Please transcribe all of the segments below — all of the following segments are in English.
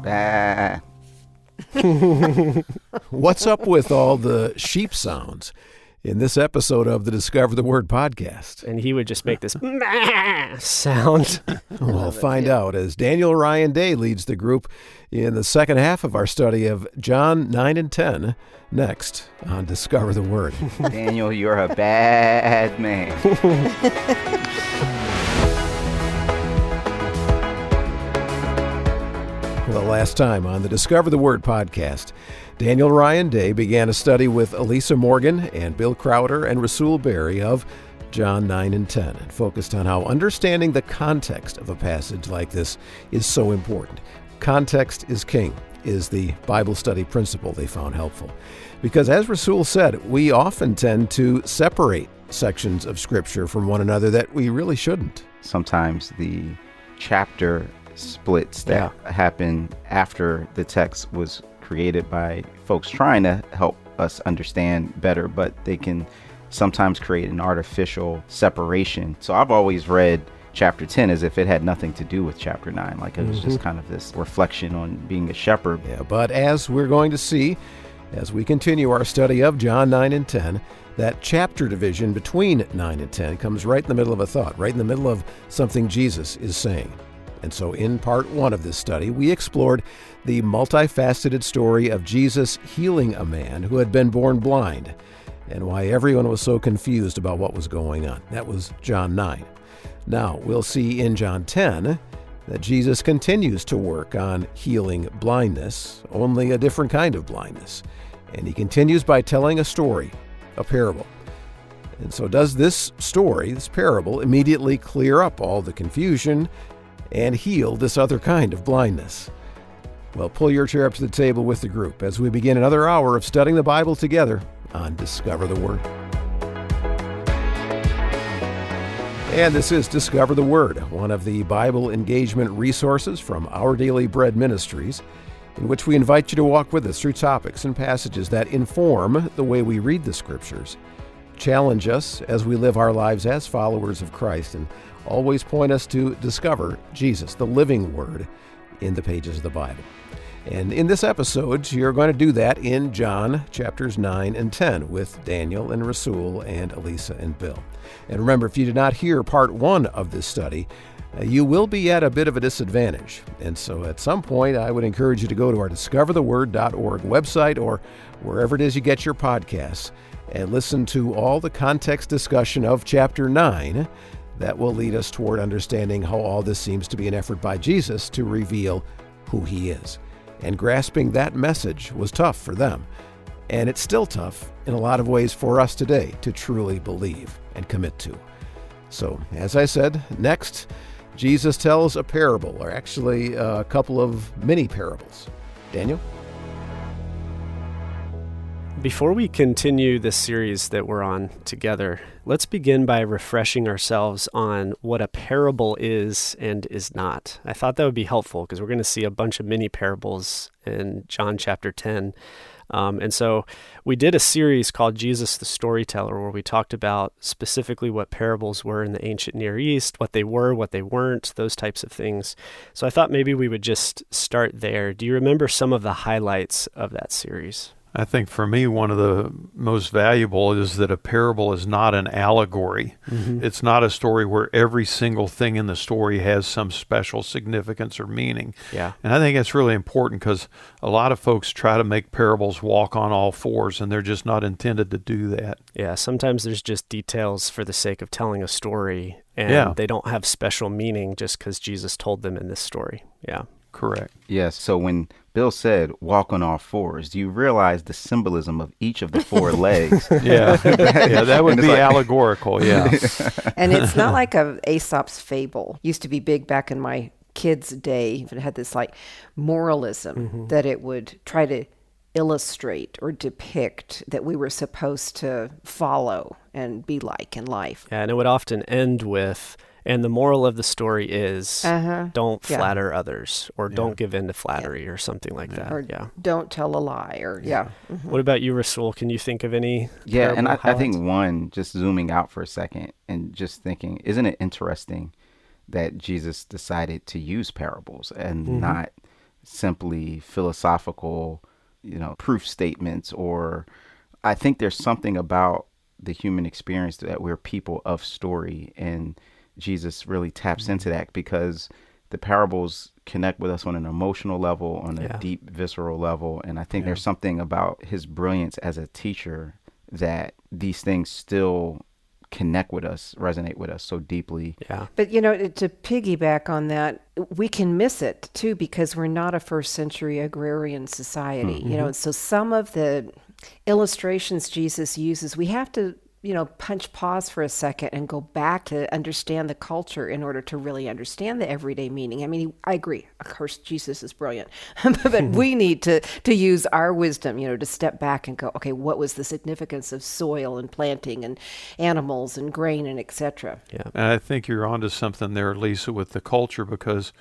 Bah. What's up with all the sheep sounds in this episode of the Discover the Word podcast? And he would just make this sound. We'll find out as Daniel Ryan Day leads the group in the second half of our study of John 9 and 10, next on Discover the Word. Daniel, you're a bad man. The last time on the Discover the Word podcast, Daniel Ryan Day began a study with Elisa Morgan and Bill Crowder and Rasul Berry of John 9 and 10, and focused on how understanding the context of a passage like this is so important. Context is king, is the Bible study principle they found helpful. Because as Rasul said, we often tend to separate sections of Scripture from one another that we really shouldn't. Sometimes the chapter splits that happen after the text was created by folks trying to help us understand better, but they can sometimes create an artificial separation. So I've always read chapter 10 as if it had nothing to do with chapter 9, like it was just kind of this reflection on being a shepherd. Yeah, but as we're going to see as we continue our study of John 9 and 10, that chapter division between 9 and 10 comes right in the middle of a thought, right in the middle of something Jesus is saying. And so in part one of this study, we explored the multifaceted story of Jesus healing a man who had been born blind and why everyone was so confused about what was going on. That was John 9. Now, we'll see in John 10 that Jesus continues to work on healing blindness, only a different kind of blindness. And he continues by telling a story, a parable. And so does this story, this parable, immediately clear up all the confusion and heal this other kind of blindness? Well, pull your chair up to the table with the group as we begin another hour of studying the Bible together on Discover the Word. And this is Discover the Word, one of the Bible engagement resources from Our Daily Bread Ministries, in which we invite you to walk with us through topics and passages that inform the way we read the Scriptures, challenge us as we live our lives as followers of Christ, and always point us to discover Jesus, the living Word, in the pages of the Bible. And in this episode, you're going to do that in John chapters 9 and 10 with Daniel and Rasul and Elisa and Bill. And remember, if you did not hear part one of this study, you will be at a bit of a disadvantage. And so at some point, I would encourage you to go to our discovertheword.org website or wherever it is you get your podcasts and listen to all the context discussion of chapter 9 that will lead us toward understanding how all this seems to be an effort by Jesus to reveal who he is. And grasping that message was tough for them. And it's still tough in a lot of ways for us today to truly believe and commit to. So, as I said, next, Jesus tells a parable, or actually a couple of mini parables. Daniel? Before we continue this series that we're on together, let's begin by refreshing ourselves on what a parable is and is not. I thought that would be helpful because we're going to see a bunch of mini parables in John chapter 10. And so we did a series called Jesus the Storyteller, where we talked about specifically what parables were in the ancient Near East, what they were, what they weren't, those types of things. So I thought maybe we would just start there. Do you remember some of the highlights of that series? I think for me, one of the most valuable is that a parable is not an allegory. Mm-hmm. It's not a story where every single thing in the story has some special significance or meaning. Yeah. And I think that's really important because a lot of folks try to make parables walk on all fours, and they're just not intended to do that. Yeah, sometimes there's just details for the sake of telling a story, and they don't have special meaning just because Jesus told them in this story. Yeah. Correct. Yes. So when Bill said walk on all fours, do you realize the symbolism of each of the four legs? Yeah, that would be allegorical. Yeah. And it's not like a Aesop's fable. Used to be big back in my kids' day. It had this like moralism that it would try to illustrate or depict that we were supposed to follow and be like in life. Yeah, and it would often end with, and the moral of the story is don't flatter others, or don't give in to flattery, or something like that. Or don't tell a lie, or What about you, Rasul? Can you think of any? Yeah, and I think one, just zooming out for a second and just thinking, isn't it interesting that Jesus decided to use parables and not simply philosophical, proof statements. Or I think there's something about the human experience that we're people of story, and Jesus really taps into that, because the parables connect with us on an emotional level, on a deep, visceral level. And I think there's something about his brilliance as a teacher that these things still connect with us, resonate with us so deeply. Yeah. But, to piggyback on that, we can miss it too, because we're not a first century agrarian society, and so some of the illustrations Jesus uses, we have to, punch pause for a second and go back to understand the culture in order to really understand the everyday meaning. I mean, I agree. Of course, Jesus is brilliant, but we need to use our wisdom, to step back and go, okay, what was the significance of soil and planting and animals and grain and etc. Yeah. And I think you're onto something there, Lisa, with the culture, because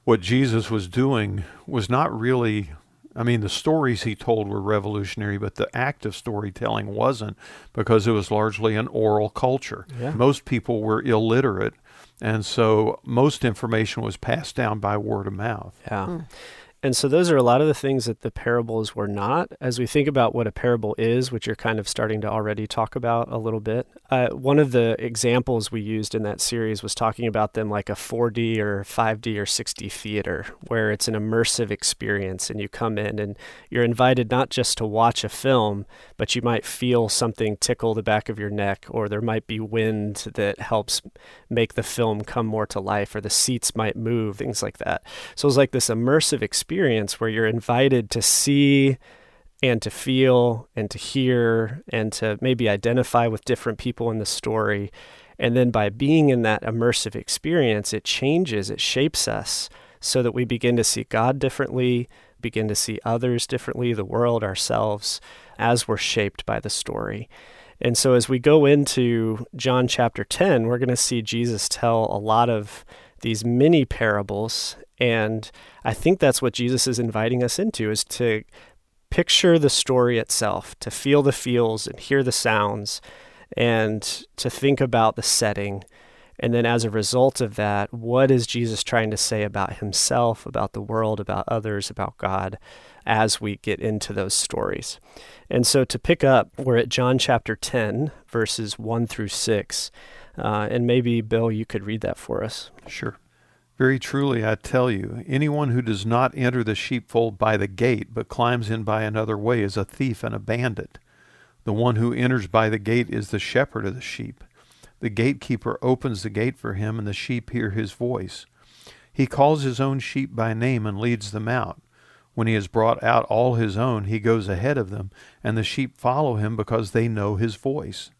what Jesus was doing was not really, the stories he told were revolutionary, but the act of storytelling wasn't, because it was largely an oral culture. Yeah. Most people were illiterate, and so most information was passed down by word of mouth. Yeah. And so those are a lot of the things that the parables were not. As we think about what a parable is, which you're kind of starting to already talk about a little bit, one of the examples we used in that series was talking about them like a 4D or 5D or 6D theater, where it's an immersive experience, and you come in and you're invited not just to watch a film, but you might feel something tickle the back of your neck, or there might be wind that helps make the film come more to life, or the seats might move, things like that. So it's like this immersive experience where you're invited to see and to feel and to hear and to maybe identify with different people in the story. And then by being in that immersive experience, it changes, it shapes us so that we begin to see God differently, begin to see others differently, the world, ourselves, as we're shaped by the story. And so as we go into John chapter 10, we're going to see Jesus tell a lot of these mini parables. And I think that's what Jesus is inviting us into, is to picture the story itself, to feel the feels and hear the sounds, and to think about the setting. And then as a result of that, what is Jesus trying to say about himself, about the world, about others, about God, as we get into those stories? And so to pick up, we're at John chapter 10, verses 1 through 6. And maybe, Bill, you could read that for us. Sure. Very truly, I tell you, anyone who does not enter the sheepfold by the gate, but climbs in by another way, is a thief and a bandit. The one who enters by the gate is the shepherd of the sheep. The gatekeeper opens the gate for him, and the sheep hear his voice. He calls his own sheep by name and leads them out. When he has brought out all his own, he goes ahead of them, and the sheep follow him because they know his voice.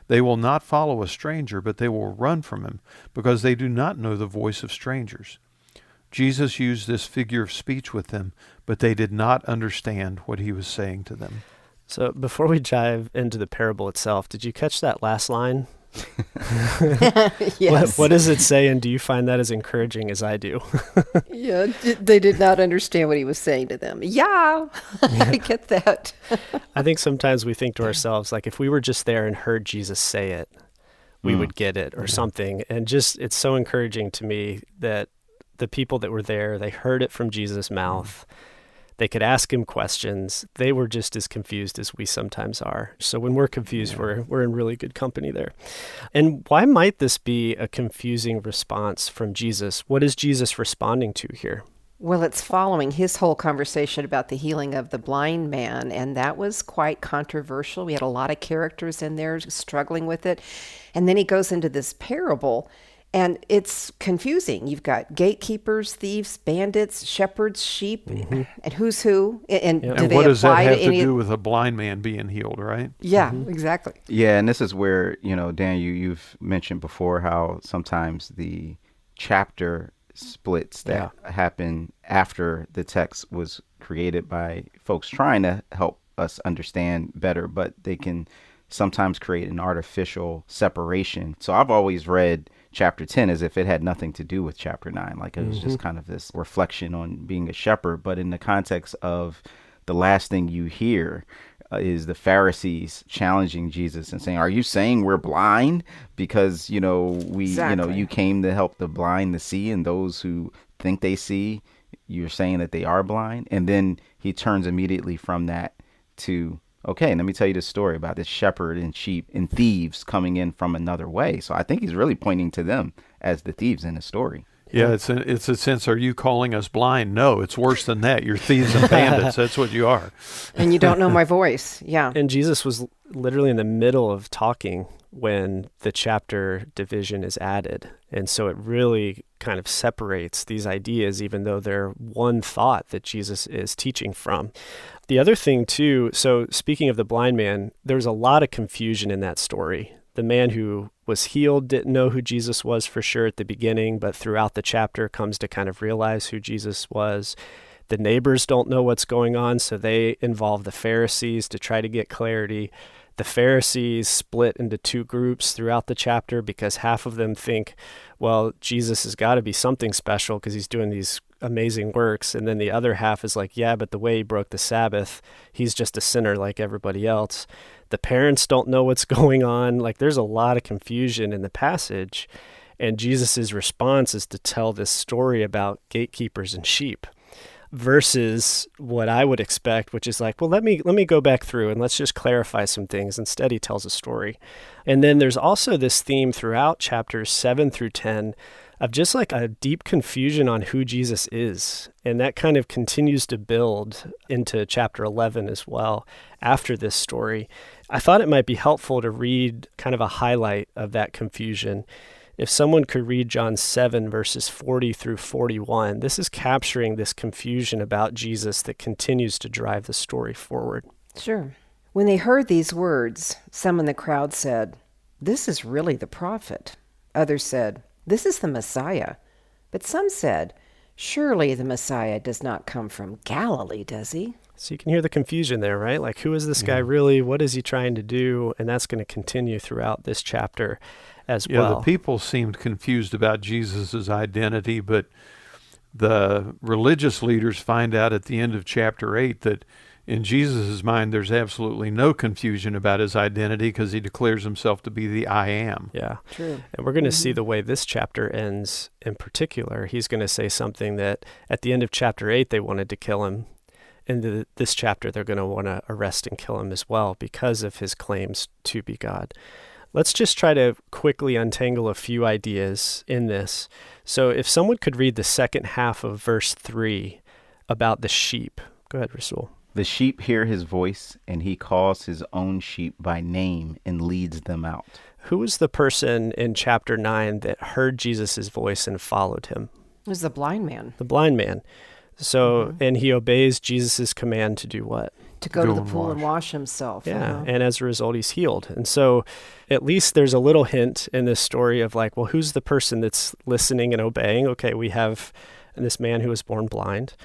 They will not follow a stranger, but they will run from him, because they do not know the voice of strangers. Jesus used this figure of speech with them, but they did not understand what he was saying to them. So before we dive into the parable itself, did you catch that last line? Yes. What does it say, and do you find that as encouraging as I do? Yeah, they did not understand what he was saying to them. Yeah, I get that. I think sometimes we think to ourselves, like, if we were just there and heard Jesus say it, we would get it or something. And just, it's so encouraging to me that the people that were there, they heard it from Jesus' mouth. They could ask him questions. They were just as confused as we sometimes are. So when we're confused, we're in really good company there. And why might this be a confusing response from Jesus? What is Jesus responding to here? Well, it's following his whole conversation about the healing of the blind man, and that was quite controversial. We had a lot of characters in there struggling with it. And then he goes into this parable, and it's confusing. You've got gatekeepers, thieves, bandits, shepherds, sheep, and who's who. And do And they what does that apply have to to any? do with a blind man being healed, right? Yeah, exactly. Yeah, and this is where, Dan, you've mentioned before how sometimes the chapter splits that happen after the text was created by folks trying to help us understand better, but they can sometimes create an artificial separation. So I've always read chapter 10 as if it had nothing to do with chapter 9, like it was just kind of this reflection on being a shepherd. But in the context of the last thing you hear is the Pharisees challenging Jesus and saying, are you saying we're blind because, we, Exactly. you came to help the blind to see, and those who think they see you're saying that they are blind. And then he turns immediately from that to, okay, let me tell you this story about this shepherd and sheep and thieves coming in from another way. So I think he's really pointing to them as the thieves in the story. Yeah, it's a sense, are you calling us blind? No, it's worse than that. You're thieves and bandits. That's what you are. And you don't know my voice. Yeah. And Jesus was literally in the middle of talking when the chapter division is added. And so it really kind of separates these ideas, even though they're one thought that Jesus is teaching from. The other thing too, so speaking of the blind man, there's a lot of confusion in that story. The man who was healed didn't know who Jesus was for sure at the beginning, but throughout the chapter comes to kind of realize who Jesus was. The neighbors don't know what's going on, so they involve the Pharisees to try to get clarity. The Pharisees split into two groups throughout the chapter because half of them think, well, Jesus has got to be something special because he's doing these amazing works. And then the other half is like, yeah, but the way he broke the Sabbath, he's just a sinner like everybody else. The parents don't know what's going on. Like, there's a lot of confusion in the passage. And Jesus's response is to tell this story about gatekeepers and sheep versus what I would expect, which is like, well, let me go back through and let's just clarify some things. Instead, he tells a story. And then there's also this theme throughout chapters 7 through 10 of just like a deep confusion on who Jesus is. And that kind of continues to build into chapter 11 as well after this story. I thought it might be helpful to read kind of a highlight of that confusion. If someone could read John 7, verses 40 through 41, this is capturing this confusion about Jesus that continues to drive the story forward. Sure. When they heard these words, some in the crowd said, "This is really the prophet." Others said, "This is the Messiah." But some said, "Surely the Messiah does not come from Galilee, does he?" So you can hear the confusion there, right? Like, who is this guy really? What is he trying to do? And that's going to continue throughout this chapter as well. Yeah, the people seemed confused about Jesus' identity, but the religious leaders find out at the end of chapter 8 that in Jesus' mind, there's absolutely no confusion about his identity because he declares himself to be the I am. Yeah. True. And we're going to see the way this chapter ends in particular. He's going to say something that at the end of chapter 8, they wanted to kill him. In this chapter, they're going to want to arrest and kill him as well because of his claims to be God. Let's just try to quickly untangle a few ideas in this. So if someone could read the second half of verse 3 about the sheep. Go ahead, Rasul. The sheep hear his voice, and he calls his own sheep by name and leads them out. Who was the person in chapter 9 that heard Jesus' voice and followed him? It was the blind man. The blind man. So, and he obeys Jesus' command to do what? To go to the pool and wash himself. Yeah, and as a result, he's healed. And so at least there's a little hint in this story of like, well, who's the person that's listening and obeying? Okay, we have this man who was born blind.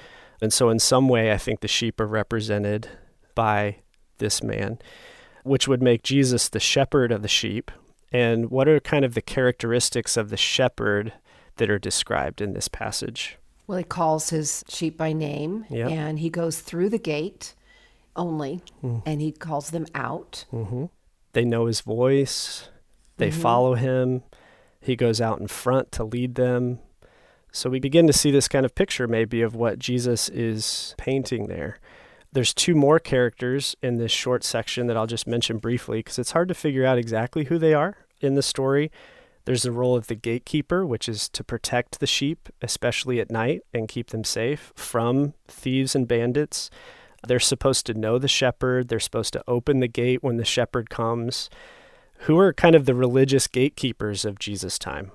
And so in some way, I think the sheep are represented by this man, which would make Jesus the shepherd of the sheep. And what are kind of the characteristics of the shepherd that are described in this passage? Well, he calls his sheep by name, and he goes through the gate only, and he calls them out. Mm-hmm. They know his voice. They follow him. He goes out in front to lead them. So we begin to see this kind of picture maybe of what Jesus is painting there. There's two more characters in this short section that I'll just mention briefly because it's hard to figure out exactly who they are in the story. There's the role of the gatekeeper, which is to protect the sheep, especially at night, and keep them safe from thieves and bandits. They're supposed to know the shepherd. They're supposed to open the gate when the shepherd comes. Who are kind of the religious gatekeepers of Jesus' time?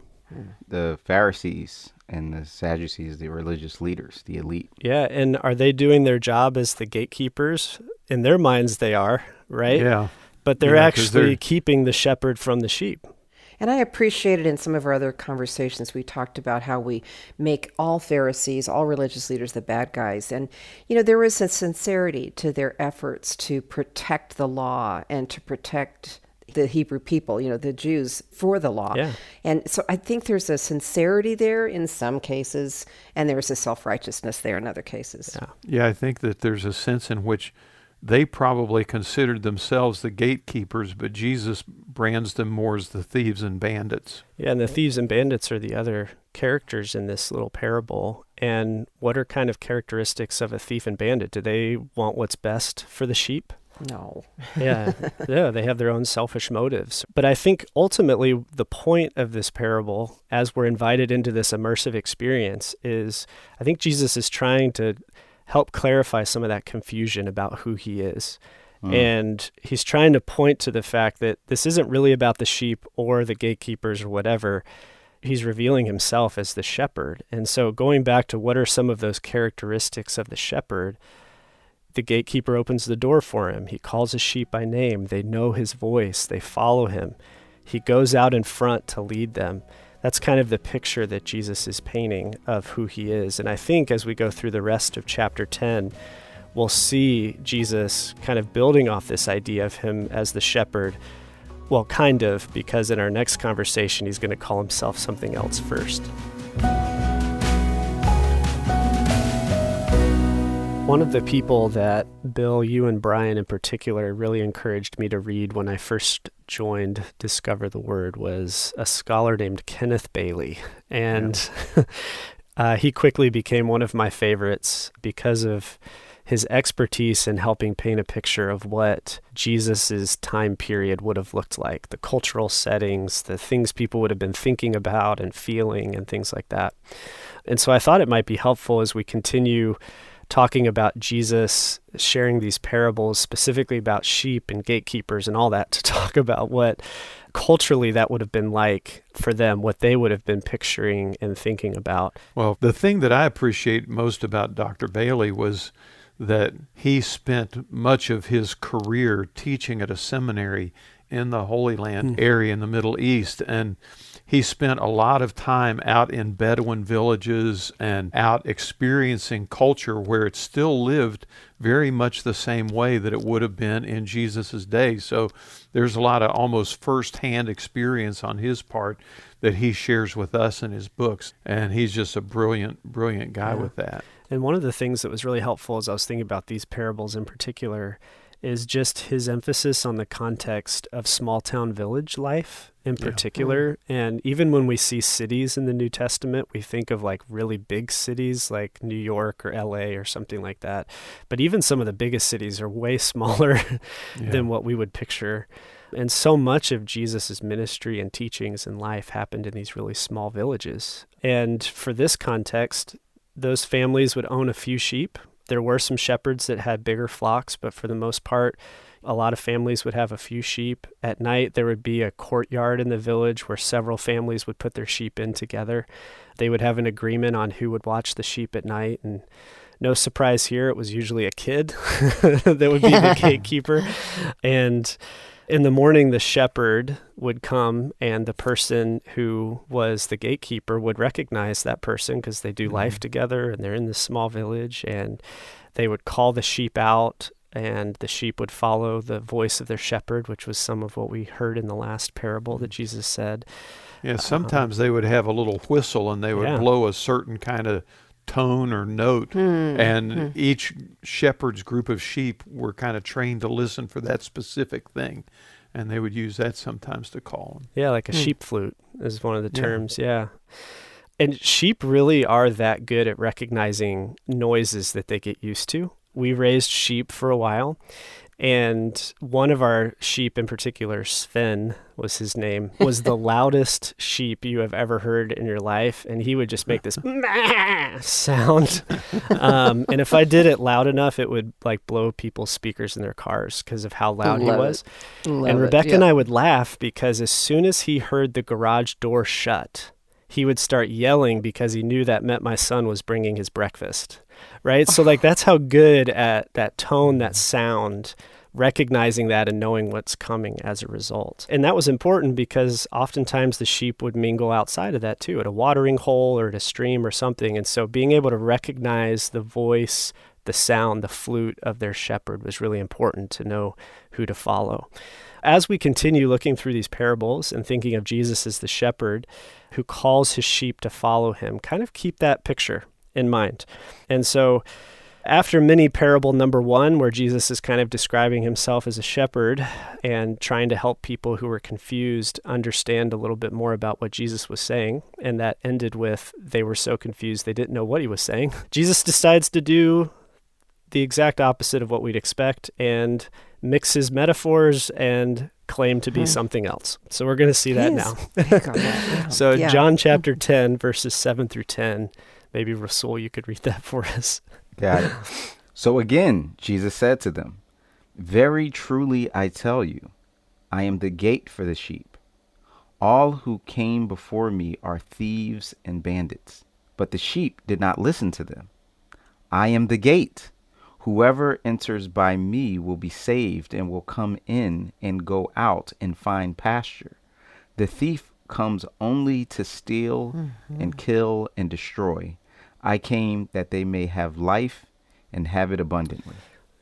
The Pharisees and the Sadducees, the religious leaders, the elite. Yeah, and are they doing their job as the gatekeepers? In their minds, they are, right? Yeah. But they're actually keeping the shepherd from the sheep. And I appreciated in some of our other conversations, we talked about how we make all Pharisees, all religious leaders, the bad guys. And, there was a sincerity to their efforts to protect the law and to protect the Hebrew people, the Jews, for the law. Yeah. And so I think there's a sincerity there in some cases, and there's a self-righteousness there in other cases. Yeah, I think that there's a sense in which they probably considered themselves the gatekeepers, but Jesus brands them more as the thieves and bandits. Yeah, and the thieves and bandits are the other characters in this little parable, and what are kind of characteristics of a thief and bandit? Do they want what's best for the sheep? No. Yeah, they have their own selfish motives. But I think ultimately the point of this parable, as we're invited into this immersive experience, is I think Jesus is trying to help clarify some of that confusion about who he is. And he's trying to point to the fact that this isn't really about the sheep or the gatekeepers or whatever. He's revealing himself as the shepherd. And so going back to what are some of those characteristics of the shepherd, the gatekeeper opens the door for him. He calls his sheep by name. They know his voice. They follow him. He goes out in front to lead them. That's kind of the picture that Jesus is painting of who he is. And I think as we go through the rest of chapter 10, we'll see Jesus kind of building off this idea of him as the shepherd. Well, kind of, because in our next conversation, he's going to call himself something else first. One of the people that Bill, you and Brian in particular really encouraged me to read when I first joined Discover the Word was a scholar named Kenneth Bailey. And he quickly became one of my favorites because of his expertise in helping paint a picture of what Jesus's time period would have looked like, the cultural settings, the things people would have been thinking about and feeling and things like that. And so I thought it might be helpful as we continue talking about Jesus sharing these parables, specifically about sheep and gatekeepers and all that, to talk about what culturally that would have been like for them, what they would have been picturing and thinking about. Well, the thing that I appreciate most about Dr. Bailey was that he spent much of his career teaching at a seminary in the Holy Land area in the Middle East. And he spent a lot of time out in Bedouin villages and out experiencing culture where it still lived very much the same way that it would have been in Jesus's day. So there's a lot of almost firsthand experience on his part that he shares with us in his books. And he's just a brilliant, brilliant guy with that. And one of the things that was really helpful as I was thinking about these parables in particular is just his emphasis on the context of small town village life in particular. And even when we see cities in the New Testament, we think of like really big cities like New York or LA or something like that. But even some of the biggest cities are way smaller than what we would picture. And so much of Jesus's ministry and teachings and life happened in these really small villages. And for this context, those families would own a few sheep. There were some shepherds that had bigger flocks, but for the most part, a lot of families would have a few sheep. At night, there would be a courtyard in the village where several families would put their sheep in together. They would have an agreement on who would watch the sheep at night. And no surprise here, it was usually a kid that would be the gatekeeper. And in the morning, the shepherd would come, and the person who was the gatekeeper would recognize that person because they do life together, and they're in this small village, and they would call the sheep out, and the sheep would follow the voice of their shepherd, which was some of what we heard in the last parable that Jesus said. Yeah, sometimes they would have a little whistle, and they would blow a certain kind of tone or note, and each shepherd's group of sheep were kind of trained to listen for that specific thing, and they would use that sometimes to call them. Yeah, like a sheep flute is one of the terms, And sheep really are that good at recognizing noises that they get used to. We raised sheep for a while, and one of our sheep in particular, Sven was his name, was the loudest sheep you have ever heard in your life. And he would just make this sound. And if I did it loud enough, it would like blow people's speakers in their cars because of how loud he was. And Rebecca and I would laugh because as soon as he heard the garage door shut, he would start yelling because he knew that meant my son was bringing his breakfast. Right? So like that's how good at that tone, that sound, recognizing that and knowing what's coming as a result. And that was important because oftentimes the sheep would mingle outside of that too, at a watering hole or at a stream or something. And so being able to recognize the voice, the sound, the flute of their shepherd was really important to know who to follow. As we continue looking through these parables and thinking of Jesus as the shepherd who calls his sheep to follow him, kind of keep that picture in mind. And so After mini parable number 1, where Jesus is kind of describing himself as a shepherd and trying to help people who were confused understand a little bit more about what Jesus was saying, and that ended with they were so confused they didn't know what he was saying, Jesus decides to do the exact opposite of what we'd expect and mix his metaphors and claim to be something else. So we're going to see that now. So Yeah. John chapter 10, verses 7 through 10. Maybe Rasul, you could read that for us. Got it. So again, Jesus said to them, "Very truly I tell you, I am the gate for the sheep. All who came before me are thieves and bandits, but the sheep did not listen to them. I am the gate. Whoever enters by me will be saved and will come in and go out and find pasture. The thief comes only to steal and kill and destroy. I came that they may have life and have it abundantly."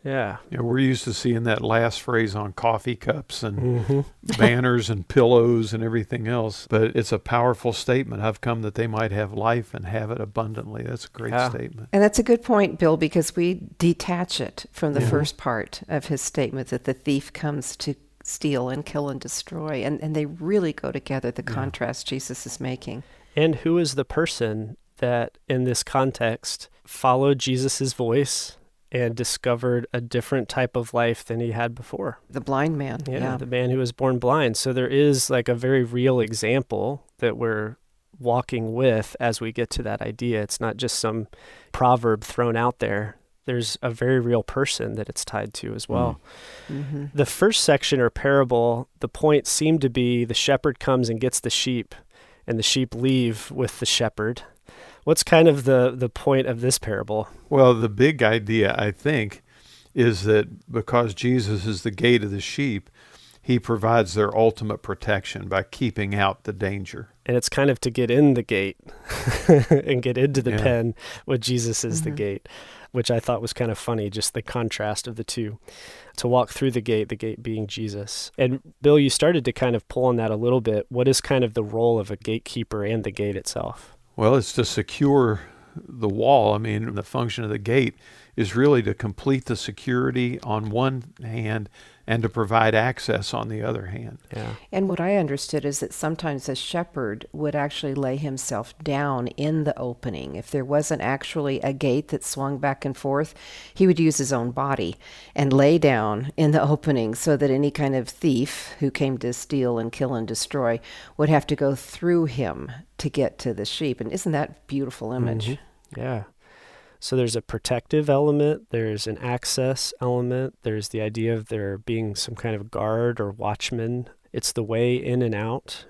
Yeah. Yeah, we're used to seeing that last phrase on coffee cups and banners and pillows and everything else, but it's a powerful statement. I've come that they might have life and have it abundantly. That's a great statement. And that's a good point, Bill, because we detach it from the first part of his statement that the thief comes to steal and kill and destroy. And they really go together, the contrast Jesus is making. And who is the person that in this context followed Jesus's voice and discovered a different type of life than he had before? The blind man. Yeah. The man who was born blind. So there is like a very real example that we're walking with as we get to that idea. It's not just some proverb thrown out there. There's a very real person that it's tied to as well. Mm-hmm. The first section or parable, the point seemed to be the shepherd comes and gets the sheep, and the sheep leave with the shepherd. What's kind of the point of this parable? Well, the big idea, I think, is that because Jesus is the gate of the sheep, he provides their ultimate protection by keeping out the danger. And it's kind of to get in the gate and get into the pen with Jesus is the gate, which I thought was kind of funny, just the contrast of the two. To walk through the gate being Jesus. And Bill, you started to kind of pull on that a little bit. What is kind of the role of a gatekeeper and the gate itself? Well, it's to secure the wall. I mean, the function of the gate is really to complete the security on one hand and to provide access on the other hand. Yeah. And what I understood is that sometimes a shepherd would actually lay himself down in the opening. If there wasn't actually a gate that swung back and forth, he would use his own body and lay down in the opening so that any kind of thief who came to steal and kill and destroy would have to go through him to get to the sheep. And isn't that a beautiful image? Yeah. So there's a protective element, there's an access element, there's the idea of there being some kind of guard or watchman. It's the way in and out.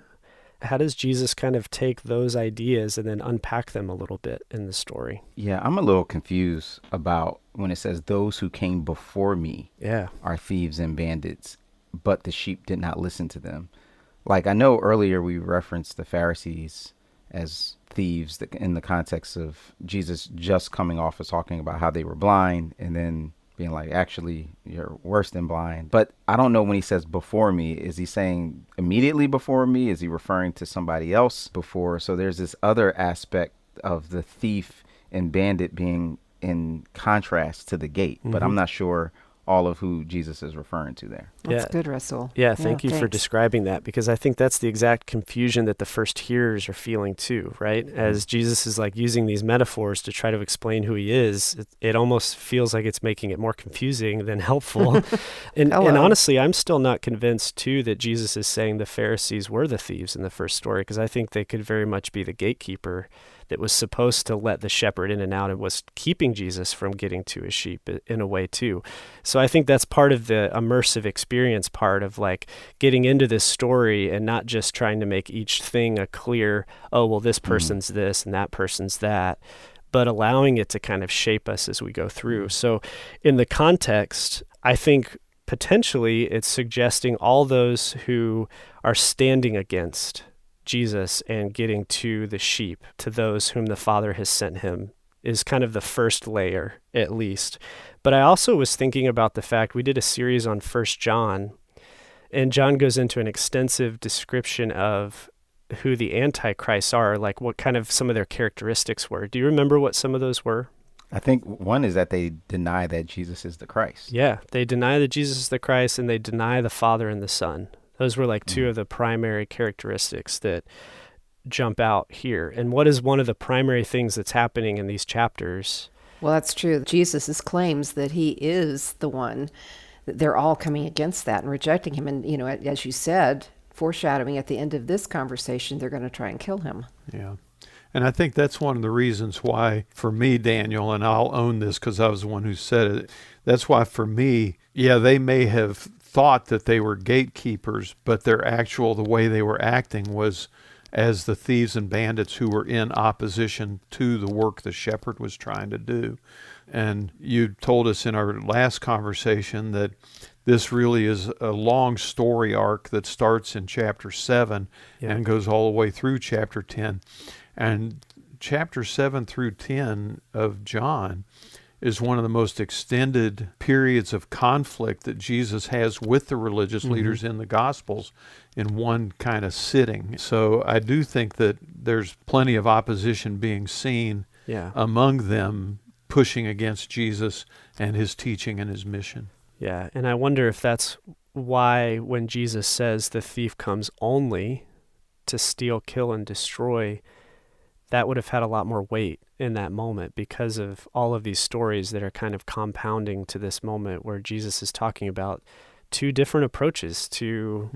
How does Jesus kind of take those ideas and then unpack them a little bit in the story? Yeah, I'm a little confused about when it says those who came before me Yeah. are thieves and bandits, but the sheep did not listen to them. Like, I know earlier we referenced the Pharisees as thieves in the context of Jesus just coming off of talking about how they were blind and then being like, actually, you're worse than blind. But I don't know when he says before me, is he saying immediately before me? Is he referring to somebody else before? So there's this other aspect of the thief and bandit being in contrast to the gate, but I'm not sure all of who Jesus is referring to there. That's good, Russell. Yeah, thank you for thanks. describing that, because I think that's the exact confusion that the first hearers are feeling too, right? As Jesus is like using these metaphors to try to explain who he is, it almost feels like it's making it more confusing than helpful. and honestly, I'm still not convinced too that Jesus is saying the Pharisees were the thieves in the first story, because I think they could very much be the gatekeeper that was supposed to let the shepherd in and out and was keeping Jesus from getting to his sheep in a way too. So I think that's part of the immersive experience part of like getting into this story and not just trying to make each thing a clear, oh, well, this person's this and that person's that, but allowing it to kind of shape us as we go through. So in the context, I think potentially it's suggesting all those who are standing against Jesus and getting to the sheep, to those whom the Father has sent him, is kind of the first layer, at least. But I also was thinking about the fact we did a series on 1 John, and John goes into an extensive description of who the antichrists are, like what kind of some of their characteristics were. Do you remember what some of those were? I think one is that they deny that Jesus is the Christ. Yeah, they deny that Jesus is the Christ, and they deny the Father and the Son. Those were like two of the primary characteristics that jump out here. And what is one of the primary things that's happening in these chapters? Well, that's true. Jesus' claims that he is the one, they're all coming against that and rejecting him. And, as you said, foreshadowing at the end of this conversation, they're going to try and kill him. Yeah. And I think that's one of the reasons why, for me, Daniel, and I'll own this because I was the one who said it, that's why for me, they may have thought that they were gatekeepers, but the way they were acting was as the thieves and bandits who were in opposition to the work the shepherd was trying to do. And you told us in our last conversation that this really is a long story arc that starts in chapter 7 and goes all the way through chapter 10. And chapter 7 through 10 of John is one of the most extended periods of conflict that Jesus has with the religious leaders in the Gospels in one kind of sitting. So I do think that there's plenty of opposition being seen among them pushing against Jesus and his teaching and his mission. Yeah, and I wonder if that's why when Jesus says the thief comes only to steal, kill, and destroy, that would have had a lot more weight in that moment because of all of these stories that are kind of compounding to this moment where Jesus is talking about two different approaches to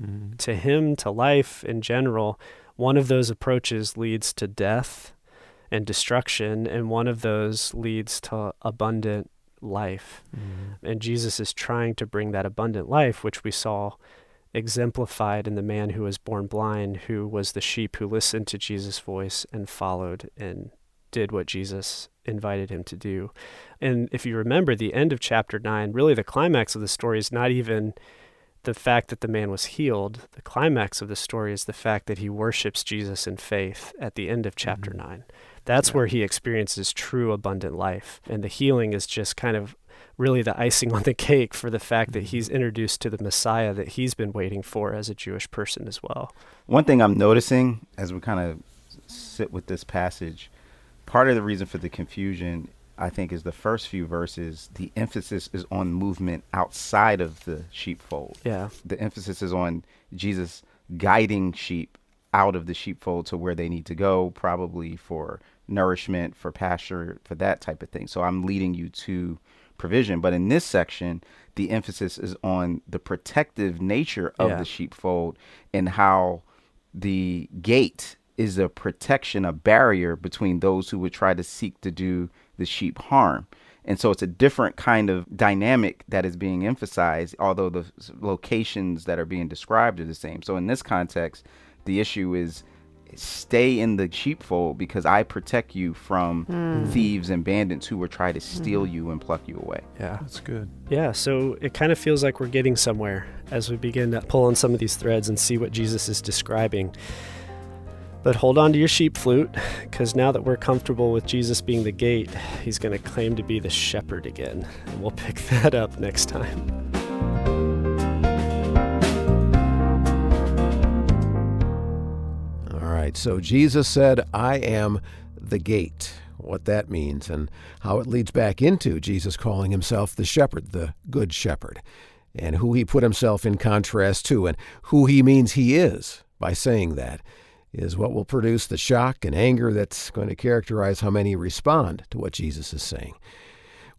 him, to life in general. One of those approaches leads to death and destruction, and one of those leads to abundant life. And Jesus is trying to bring that abundant life, which we saw exemplified in the man who was born blind, who was the sheep who listened to Jesus' voice and followed and did what Jesus invited him to do. And if you remember, the end of chapter 9, really the climax of the story is not even the fact that the man was healed. The climax of the story is the fact that he worships Jesus in faith at the end of chapter 9. That's where he experiences true abundant life. And the healing is just kind of really the icing on the cake for the fact that he's introduced to the Messiah that he's been waiting for as a Jewish person as well. One thing I'm noticing as we kind of sit with this passage, part of the reason for the confusion, I think, is the first few verses, the emphasis is on movement outside of the sheepfold. Yeah. The emphasis is on Jesus guiding sheep out of the sheepfold to where they need to go, probably for nourishment, for pasture, for that type of thing. So I'm leading you to provision. But in this section, the emphasis is on the protective nature of the sheepfold and how the gate is a protection, a barrier between those who would try to seek to do the sheep harm. And so it's a different kind of dynamic that is being emphasized, although the locations that are being described are the same. So in this context, the issue is stay in the sheepfold because I protect you from thieves and bandits who will try to steal you and pluck you away. Yeah, that's good. Yeah, so it kind of feels like we're getting somewhere as we begin to pull on some of these threads and see what Jesus is describing. But hold on to your sheep flute, because now that we're comfortable with Jesus being the gate, he's going to claim to be the shepherd again. And we'll pick that up next time. All right, so Jesus said, I am the gate. What that means and how it leads back into Jesus calling himself the shepherd, the good shepherd, and who he put himself in contrast to and who he means he is by saying that is what will produce the shock and anger that's going to characterize how many respond to what Jesus is saying.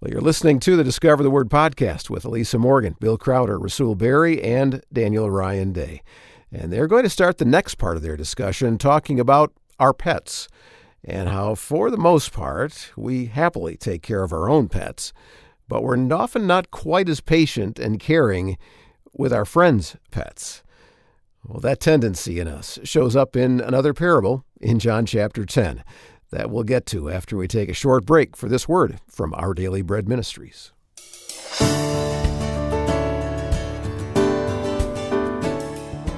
Well, you're listening to the Discover the Word podcast with Elisa Morgan, Bill Crowder, Rasul Berry, and Daniel Ryan Day. And they're going to start the next part of their discussion talking about our pets and how, for the most part, we happily take care of our own pets, but we're often not quite as patient and caring with our friends' pets. Well, that tendency in us shows up in another parable in John chapter 10 that we'll get to after we take a short break for this word from Our Daily Bread Ministries.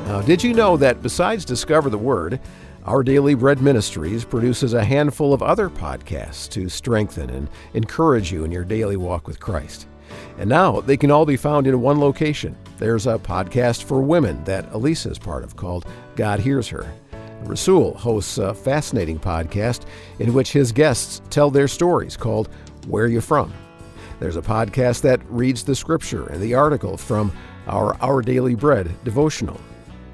Now, did you know that besides Discover the Word, Our Daily Bread Ministries produces a handful of other podcasts to strengthen and encourage you in your daily walk with Christ? And now they can all be found in one location. There's a podcast for women that Elisa is part of called God Hears Her. Rasul hosts a fascinating podcast in which his guests tell their stories called Where are you from? There's a podcast that reads the scripture and the article from Our Daily Bread devotional.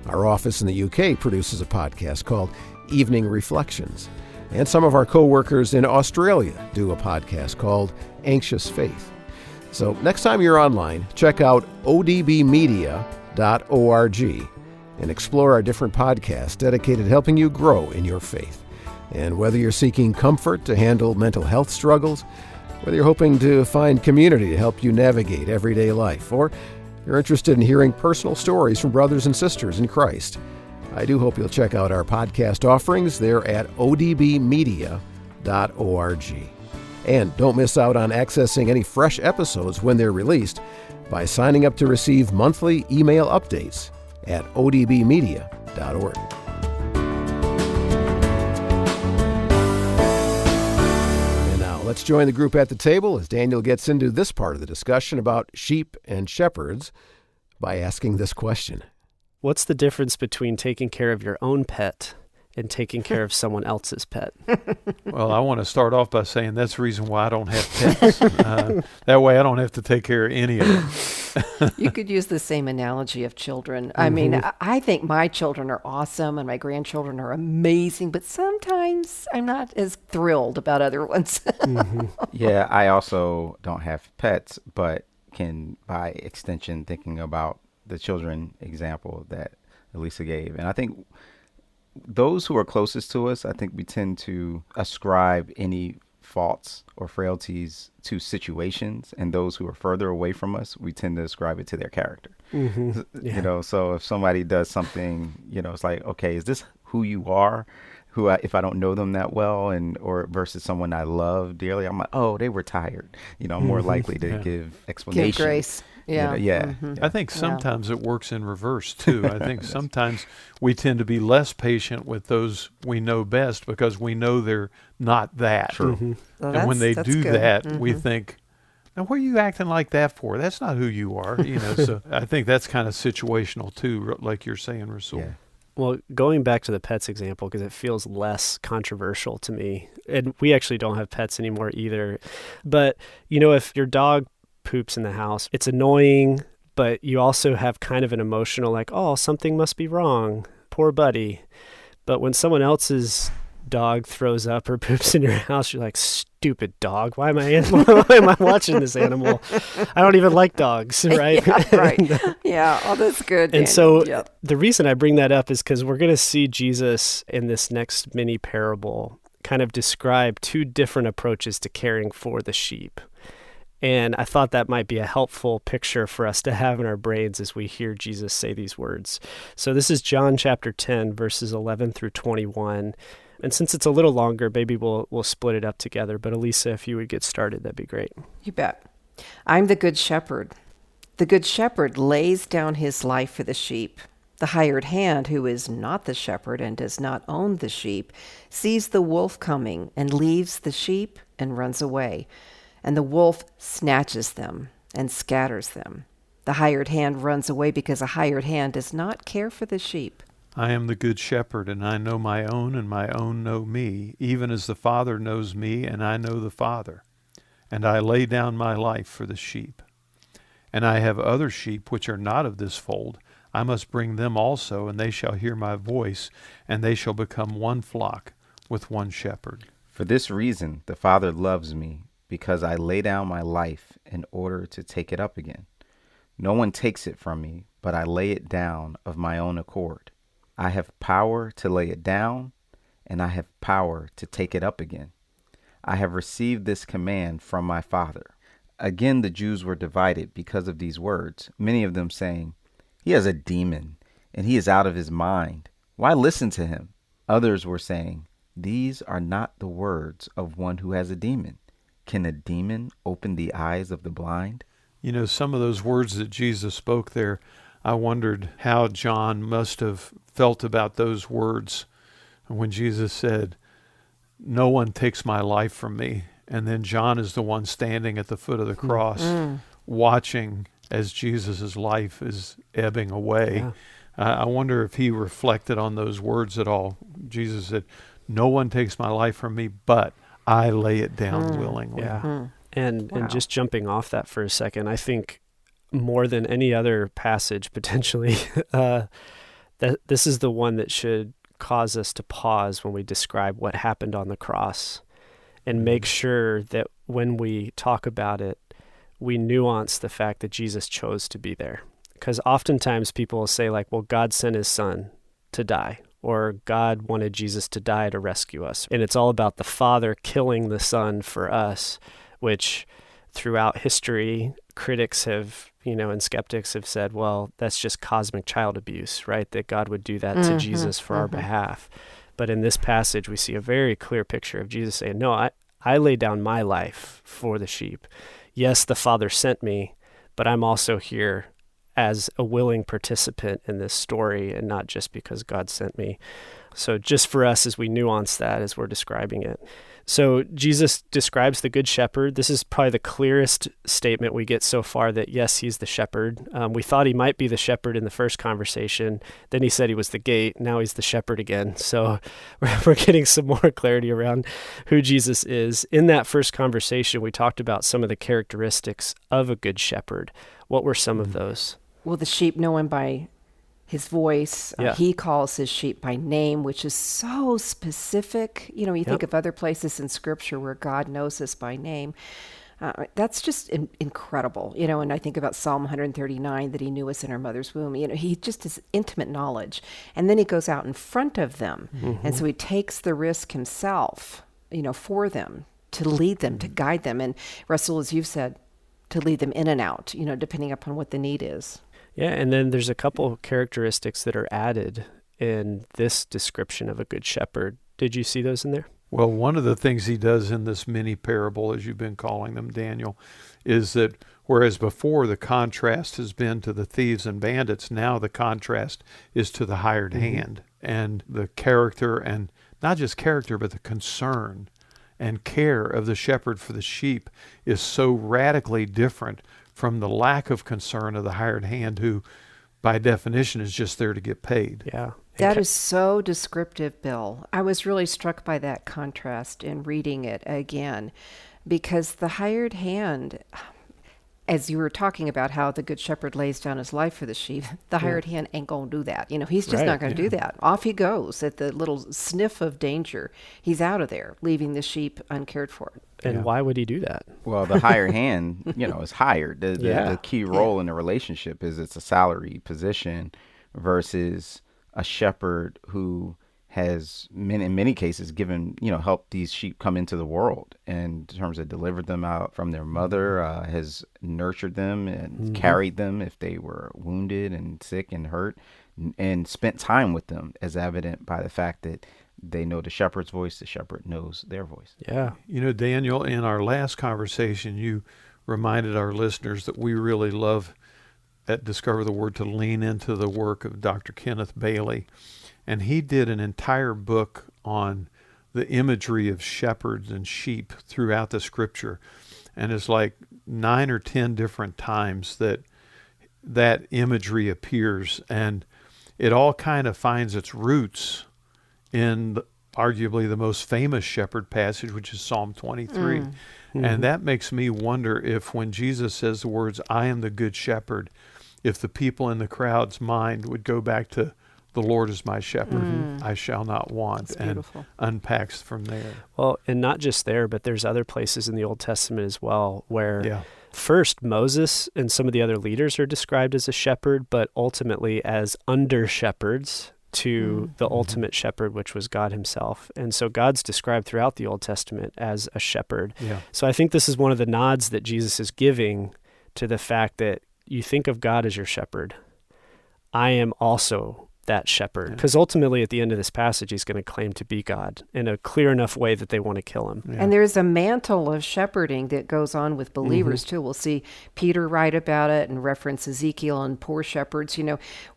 Our office in the UK produces a podcast called Evening Reflections. And some of our co-workers in Australia do a podcast called Anxious Faith. So next time you're online, check out odbmedia.org and explore our different podcasts dedicated to helping you grow in your faith. And whether you're seeking comfort to handle mental health struggles, whether you're hoping to find community to help you navigate everyday life, or you're interested in hearing personal stories from brothers and sisters in Christ, I do hope you'll check out our podcast offerings. They're at odbmedia.org. And don't miss out on accessing any fresh episodes when they're released by signing up to receive monthly email updates at odbmedia.org. And now let's join the group at the table as Daniel gets into this part of the discussion about sheep and shepherds by asking this question. What's the difference between taking care of your own pet and taking care of someone else's pet? Well, I want to start off by saying that's the reason why I don't have pets. That way I don't have to take care of any of them. You could use the same analogy of children. I mean, I think my children are awesome and my grandchildren are amazing, but sometimes I'm not as thrilled about other ones. Yeah, I also don't have pets, but can, by extension, thinking about the children example that Elisa gave. And I think those who are closest to us, I think we tend to ascribe any faults or frailties to situations, and those who are further away from us, we tend to ascribe it to their character. Yeah. You know, so if somebody does something, you know, it's like, okay, is this who you are? If I don't know them that well, or versus someone I love dearly, I'm like, oh, they were tired. You know, I'm more likely to give explanation. Give grace. Yeah. Yeah. I think sometimes it works in reverse too. I think sometimes we tend to be less patient with those we know best because we know they're not that. True. Well, And when they do good. that, we think, now what are you acting like that for? That's not who you are. You know, so I think that's kind of situational too, like you're saying, Rasul. Yeah. Well, going back to the pets example, because it feels less controversial to me, and we actually don't have pets anymore either. But, you know, if your dog poops in the house, it's annoying, but you also have kind of an emotional, like, oh, something must be wrong. Poor buddy. But when someone else's dog throws up or poops in your house, you're like, stupid dog. Why am I watching this animal? I don't even like dogs, right? Yeah, right. Yeah. Oh, that's good. And Daniel. so the reason I bring that up is because we're going to see Jesus in this next mini parable kind of describe two different approaches to caring for the sheep. And I thought that might be a helpful picture for us to have in our brains as we hear Jesus say these words. So this is John chapter 10, verses 11 through 21. And since it's a little longer, maybe we'll split it up together. But Elisa, if you would get started, that'd be great. You bet. I'm the good shepherd. The good shepherd lays down his life for the sheep. The hired hand, who is not the shepherd and does not own the sheep, sees the wolf coming and leaves the sheep and runs away. And the wolf snatches them and scatters them. The hired hand runs away because a hired hand does not care for the sheep. I am the good shepherd, and I know my own, and my own know me, even as the Father knows me, and I know the Father. And I lay down my life for the sheep. And I have other sheep which are not of this fold. I must bring them also, and they shall hear my voice, and they shall become one flock with one shepherd. For this reason, the Father loves me, because I lay down my life in order to take it up again. No one takes it from me, but I lay it down of my own accord. I have power to lay it down, and I have power to take it up again. I have received this command from my Father. Again, the Jews were divided because of these words, many of them saying, he has a demon, and he is out of his mind. Why listen to him? Others were saying, these are not the words of one who has a demon. Can a demon open the eyes of the blind? You know, some of those words that Jesus spoke there, I wondered how John must have felt about those words when Jesus said, no one takes my life from me. And then John is the one standing at the foot of the cross, watching as Jesus' life is ebbing away. Yeah. I wonder if he reflected on those words at all. Jesus said, no one takes my life from me, but I lay it down willingly. Yeah. And Wow. just jumping off that for a second, I think more than any other passage potentially, that this is the one that should cause us to pause when we describe what happened on the cross and make sure that when we talk about it, we nuance the fact that Jesus chose to be there. Because oftentimes people will say like, well, God sent his son to die, or God wanted Jesus to die to rescue us. And it's all about the Father killing the Son for us, which throughout history, critics have, and skeptics have said, well, that's just cosmic child abuse, right? That God would do that to Jesus for our behalf. But in this passage, we see a very clear picture of Jesus saying, no, I lay down my life for the sheep. Yes, the Father sent me, but I'm also here as a willing participant in this story and not just because God sent me. So just for us as we nuance that as we're describing it. So Jesus describes the Good Shepherd. This is probably the clearest statement we get so far that yes, he's the shepherd. We thought he might be the shepherd in the first conversation. Then he said he was the gate. Now he's the shepherd again. So we're getting some more clarity around who Jesus is. In that first conversation, we talked about some of the characteristics of a good shepherd. What were some of those? Well, the sheep know him by his voice. He calls his sheep by name, which is so specific. You think of other places in Scripture where God knows us by name. That's just incredible. And I think about Psalm 139, that he knew us in our mother's womb. He just has intimate knowledge. And then he goes out in front of them. And so he takes the risk himself, for them, to lead them, to guide them. And Russell, as you've said, to lead them in and out, depending upon what the need is. Yeah, and then there's a couple of characteristics that are added in this description of a good shepherd. Did you see those in there? Well, one of the things he does in this mini parable, as you've been calling them, Daniel, is that whereas before the contrast has been to the thieves and bandits, now the contrast is to the hired hand. And the character, and not just character, but the concern and care of the shepherd for the sheep is so radically different from the lack of concern of the hired hand, who by definition is just there to get paid. Yeah. That is so descriptive, Bill. I was really struck by that contrast in reading it again, because the hired hand, as you were talking about how the good shepherd lays down his life for the sheep, the hired hand ain't going to do that. He's just not going to do that. Off he goes at the little sniff of danger. He's out of there, leaving the sheep uncared for. And why would he do that? Well, the hired hand, is hired. The key role in the relationship is it's a salary position versus a shepherd who has in many cases given, helped these sheep come into the world, and in terms of delivered them out from their mother, has nurtured them and carried them if they were wounded and sick and hurt, and spent time with them, as evident by the fact that they know the shepherd's voice, the shepherd knows their voice. Yeah. Daniel, in our last conversation, you reminded our listeners that we really love at Discover the Word to lean into the work of Dr. Kenneth Bailey. And he did an entire book on the imagery of shepherds and sheep throughout the Scripture. And it's like 9 or 10 different times that imagery appears. And it all kind of finds its roots in arguably the most famous shepherd passage, which is Psalm 23. And that makes me wonder if when Jesus says the words, I am the good shepherd, if the people in the crowd's mind would go back to the Lord is my shepherd, I shall not want, and unpacks from there. Well, and not just there, but there's other places in the Old Testament as well where first Moses and some of the other leaders are described as a shepherd, but ultimately as under shepherds to the ultimate shepherd, which was God himself. And so God's described throughout the Old Testament as a shepherd. Yeah. So I think this is one of the nods that Jesus is giving to the fact that you think of God as your shepherd. I am also that shepherd, because ultimately at the end of this passage he's going to claim to be God in a clear enough way that they want to kill him. And there's a mantle of shepherding that goes on with believers too. We'll see Peter write about it and reference Ezekiel and poor shepherds.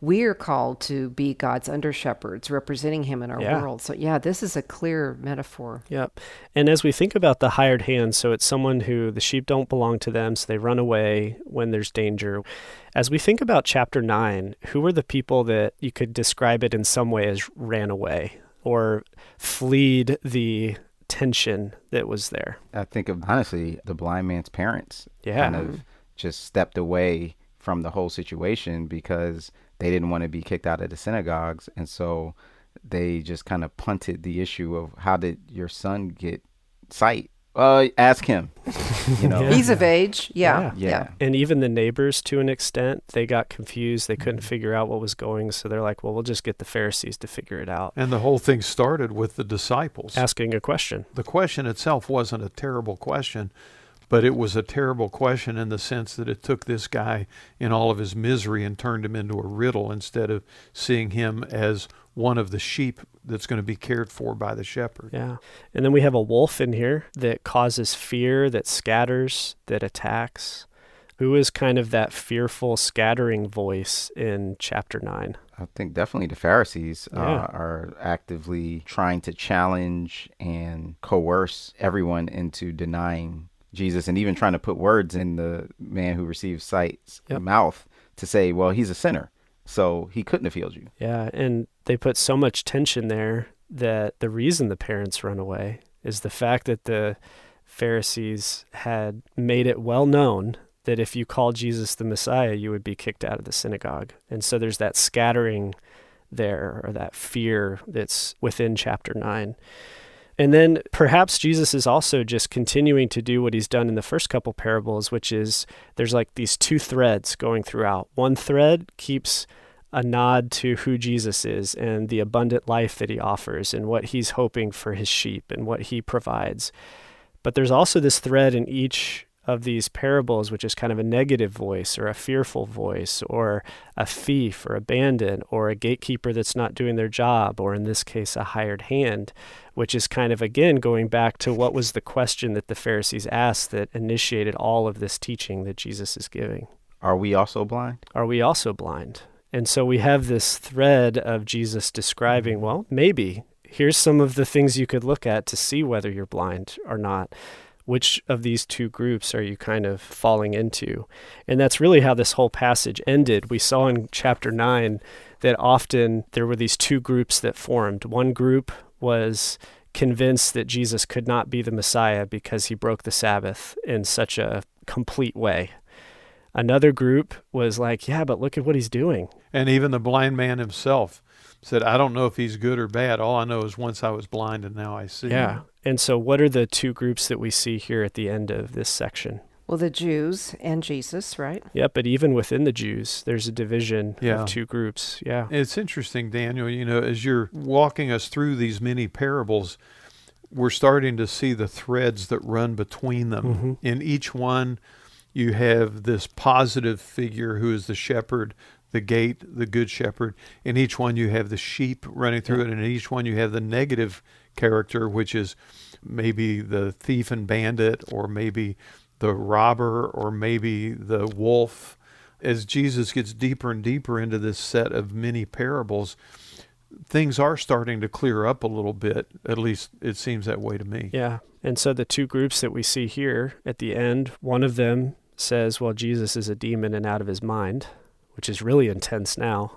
We are called to be God's under shepherds, representing him in our world. So this is a clear metaphor. Yep. And as we think about the hired hand, so it's someone who the sheep don't belong to them, so they run away when there's danger. As we think about chapter 9, who were the people that you could describe it in some way as ran away or fleed the tension that was there. I think of, honestly, the blind man's parents Yeah. kind of just stepped away from the whole situation because they didn't want to be kicked out of the synagogues. And so they just kind of punted the issue of, how did your son get sight? Ask him. Yeah. He's of age. Yeah. And even the neighbors, to an extent, they got confused. They couldn't figure out what was going. So they're like, well, we'll just get the Pharisees to figure it out. And the whole thing started with the disciples Asking a question. The question itself wasn't a terrible question, but it was a terrible question in the sense that it took this guy in all of his misery and turned him into a riddle instead of seeing him as one of the sheep that's going to be cared for by the shepherd. Yeah. And then we have a wolf in here that causes fear, that scatters, that attacks. Who is kind of that fearful, scattering voice in chapter 9? I think definitely the Pharisees Yeah. are actively trying to challenge and coerce everyone into denying Jesus, and even trying to put words in the man who received sight's mouth to say, well, he's a sinner, so he couldn't have healed you. Yeah, and they put so much tension there that the reason the parents run away is the fact that the Pharisees had made it well known that if you called Jesus the Messiah, you would be kicked out of the synagogue. And so there's that scattering there, or that fear that's within chapter 9. And then perhaps Jesus is also just continuing to do what he's done in the first couple parables, which is there's like these two threads going throughout. One thread keeps a nod to who Jesus is and the abundant life that he offers and what he's hoping for his sheep and what he provides. But there's also this thread in each of these parables, which is kind of a negative voice or a fearful voice or a thief or a bandit or a gatekeeper that's not doing their job, or in this case, a hired hand, which is kind of, again, going back to what was the question that the Pharisees asked that initiated all of this teaching that Jesus is giving. Are we also blind? Are we also blind? And so we have this thread of Jesus describing, well, maybe. Here's some of the things you could look at to see whether you're blind or not. Which of these two groups are you kind of falling into? And that's really how this whole passage ended. We saw in chapter 9 that often there were these two groups that formed. One group was convinced that Jesus could not be the Messiah because he broke the Sabbath in such a complete way. Another group was like, yeah, but look at what he's doing. And even the blind man himself said, I don't know if he's good or bad. All I know is once I was blind and now I see. Yeah. And so what are the two groups that we see here at the end of this section? Well, the Jews and Jesus, right? Yeah, but even within the Jews, there's a division Yeah. of two groups. Yeah. It's interesting, Daniel, as you're walking us through these many parables, we're starting to see the threads that run between them. Mm-hmm. In each one, you have this positive figure who is the shepherd, the gate, the good shepherd. In each one, you have the sheep running through it. And in each one, you have the negative character, which is maybe the thief and bandit, or maybe the robber, or maybe the wolf. As Jesus gets deeper and deeper into this set of many parables, things are starting to clear up a little bit. At least it seems that way to me. Yeah. And so the two groups that we see here at the end, one of them says, well, Jesus is a demon and out of his mind, which is really intense now.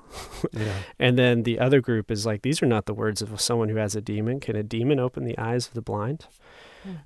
Yeah. And then the other group is like, these are not the words of someone who has a demon. Can a demon open the eyes of the blind?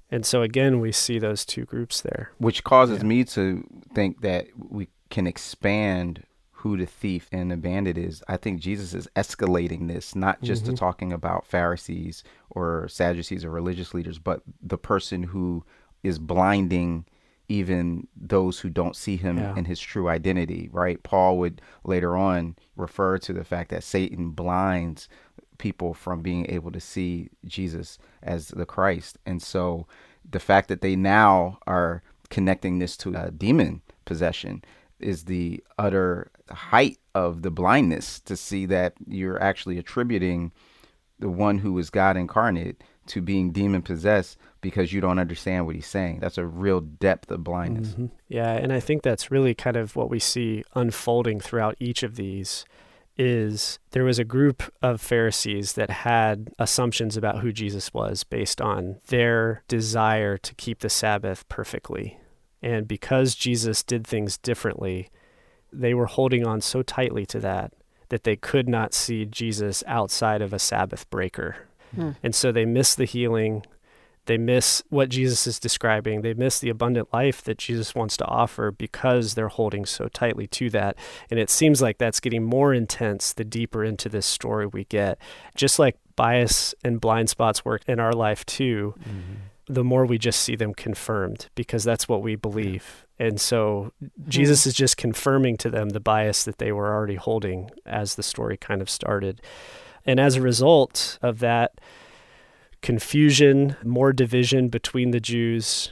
And so again, we see those two groups there. Which causes me to think that we can expand who the thief and the bandit is. I think Jesus is escalating this, not just to talking about Pharisees or Sadducees or religious leaders, but the person who is blinding even those who don't see him in his true identity, right? Paul would later on refer to the fact that Satan blinds people from being able to see Jesus as the Christ. And so the fact that they now are connecting this to a demon possession is the utter height of the blindness, to see that you're actually attributing the one who is God incarnate to being demon possessed because you don't understand what he's saying. That's a real depth of blindness. Mm-hmm. Yeah, and I think that's really kind of what we see unfolding throughout each of these. Is there was a group of Pharisees that had assumptions about who Jesus was based on their desire to keep the Sabbath perfectly. And because Jesus did things differently, they were holding on so tightly to that they could not see Jesus outside of a Sabbath breaker. And so they missed the healing. They miss what Jesus is describing. They miss the abundant life that Jesus wants to offer because they're holding so tightly to that. And it seems like that's getting more intense the deeper into this story we get. Just like bias and blind spots work in our life too, the more we just see them confirmed, because that's what we believe. And so Jesus is just confirming to them the bias that they were already holding as the story kind of started. And as a result of that confusion, more division between the Jews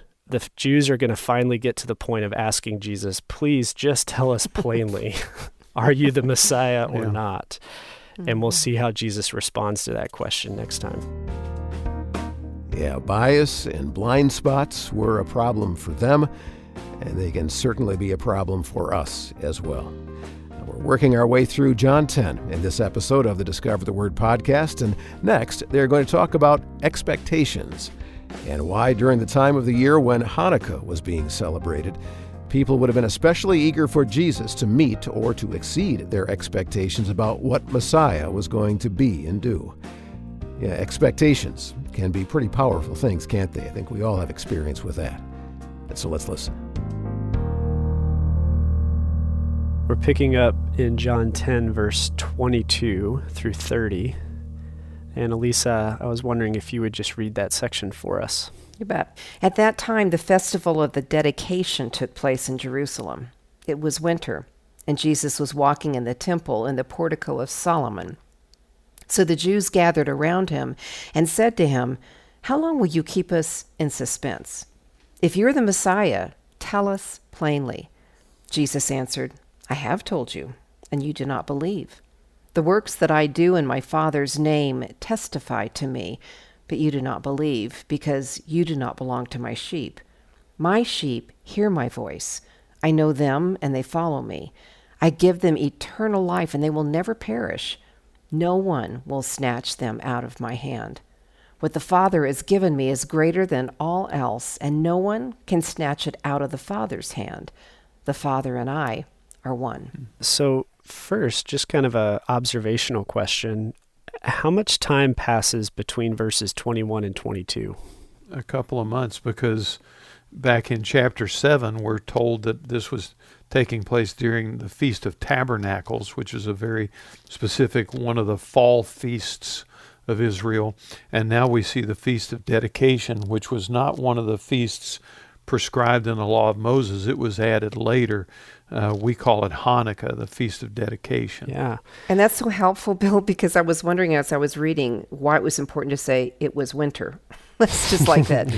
are going to finally get to the point of asking Jesus, please just tell us plainly, are you the Messiah or not? And we'll see how Jesus responds to that question next time. Yeah, bias and blind spots were a problem for them, and they can certainly be a problem for us as well. We're working our way through John 10 in this episode of the Discover the Word podcast, and next they're going to talk about expectations and why during the time of the year when Hanukkah was being celebrated, people would have been especially eager for Jesus to meet or to exceed their expectations about what Messiah was going to be and do. Yeah, expectations can be pretty powerful things, can't they? I think we all have experience with that. And so let's listen. We're picking up in John 10, verse 22 through 30. And Elisa, I was wondering if you would just read that section for us. You bet. At that time, the festival of the dedication took place in Jerusalem. It was winter, and Jesus was walking in the temple in the portico of Solomon. So the Jews gathered around him and said to him, "How long will you keep us in suspense? If you're the Messiah, tell us plainly." Jesus answered, "I have told you, and you do not believe. The works that I do in my Father's name testify to me, but you do not believe, because you do not belong to my sheep. My sheep hear my voice. I know them, and they follow me. I give them eternal life, and they will never perish. No one will snatch them out of my hand. What the Father has given me is greater than all else, and no one can snatch it out of the Father's hand. The Father and I are one." So first, just kind of a observational question. How much time passes between verses 21 and 22? A couple of months, because back in chapter 7, we're told that this was taking place during the Feast of Tabernacles, which is a very specific one of the fall feasts of Israel. And now we see the Feast of Dedication, which was not one of the feasts prescribed in the law of Moses. It was added later. We call it Hanukkah, the Feast of Dedication. Yeah. And that's so helpful, Bill, because I was wondering as I was reading why it was important to say it was winter. It's just like that,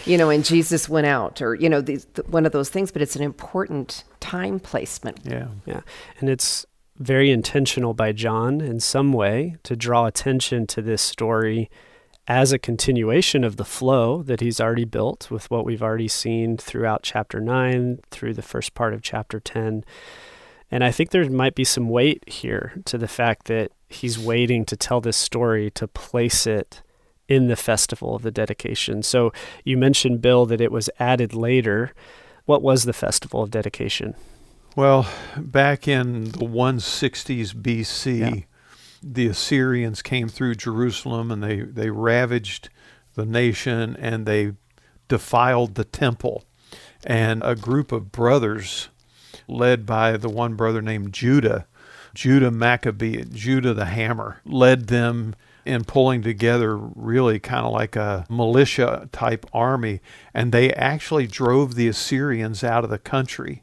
and Jesus went out, or, one of those things, but it's an important time placement. Yeah. And it's very intentional by John in some way to draw attention to this story as a continuation of the flow that he's already built with what we've already seen throughout chapter 9, through the first part of chapter 10. And I think there might be some weight here to the fact that he's waiting to tell this story to place it in the festival of the dedication. So you mentioned, Bill, that it was added later. What was the festival of dedication? Well, back in the 160s BC, the Assyrians came through Jerusalem, and they ravaged the nation, and they defiled the temple. And a group of brothers, led by the one brother named Judah Maccabee, Judah the Hammer, led them in pulling together really kind of like a militia type army. And they actually drove the Assyrians out of the country.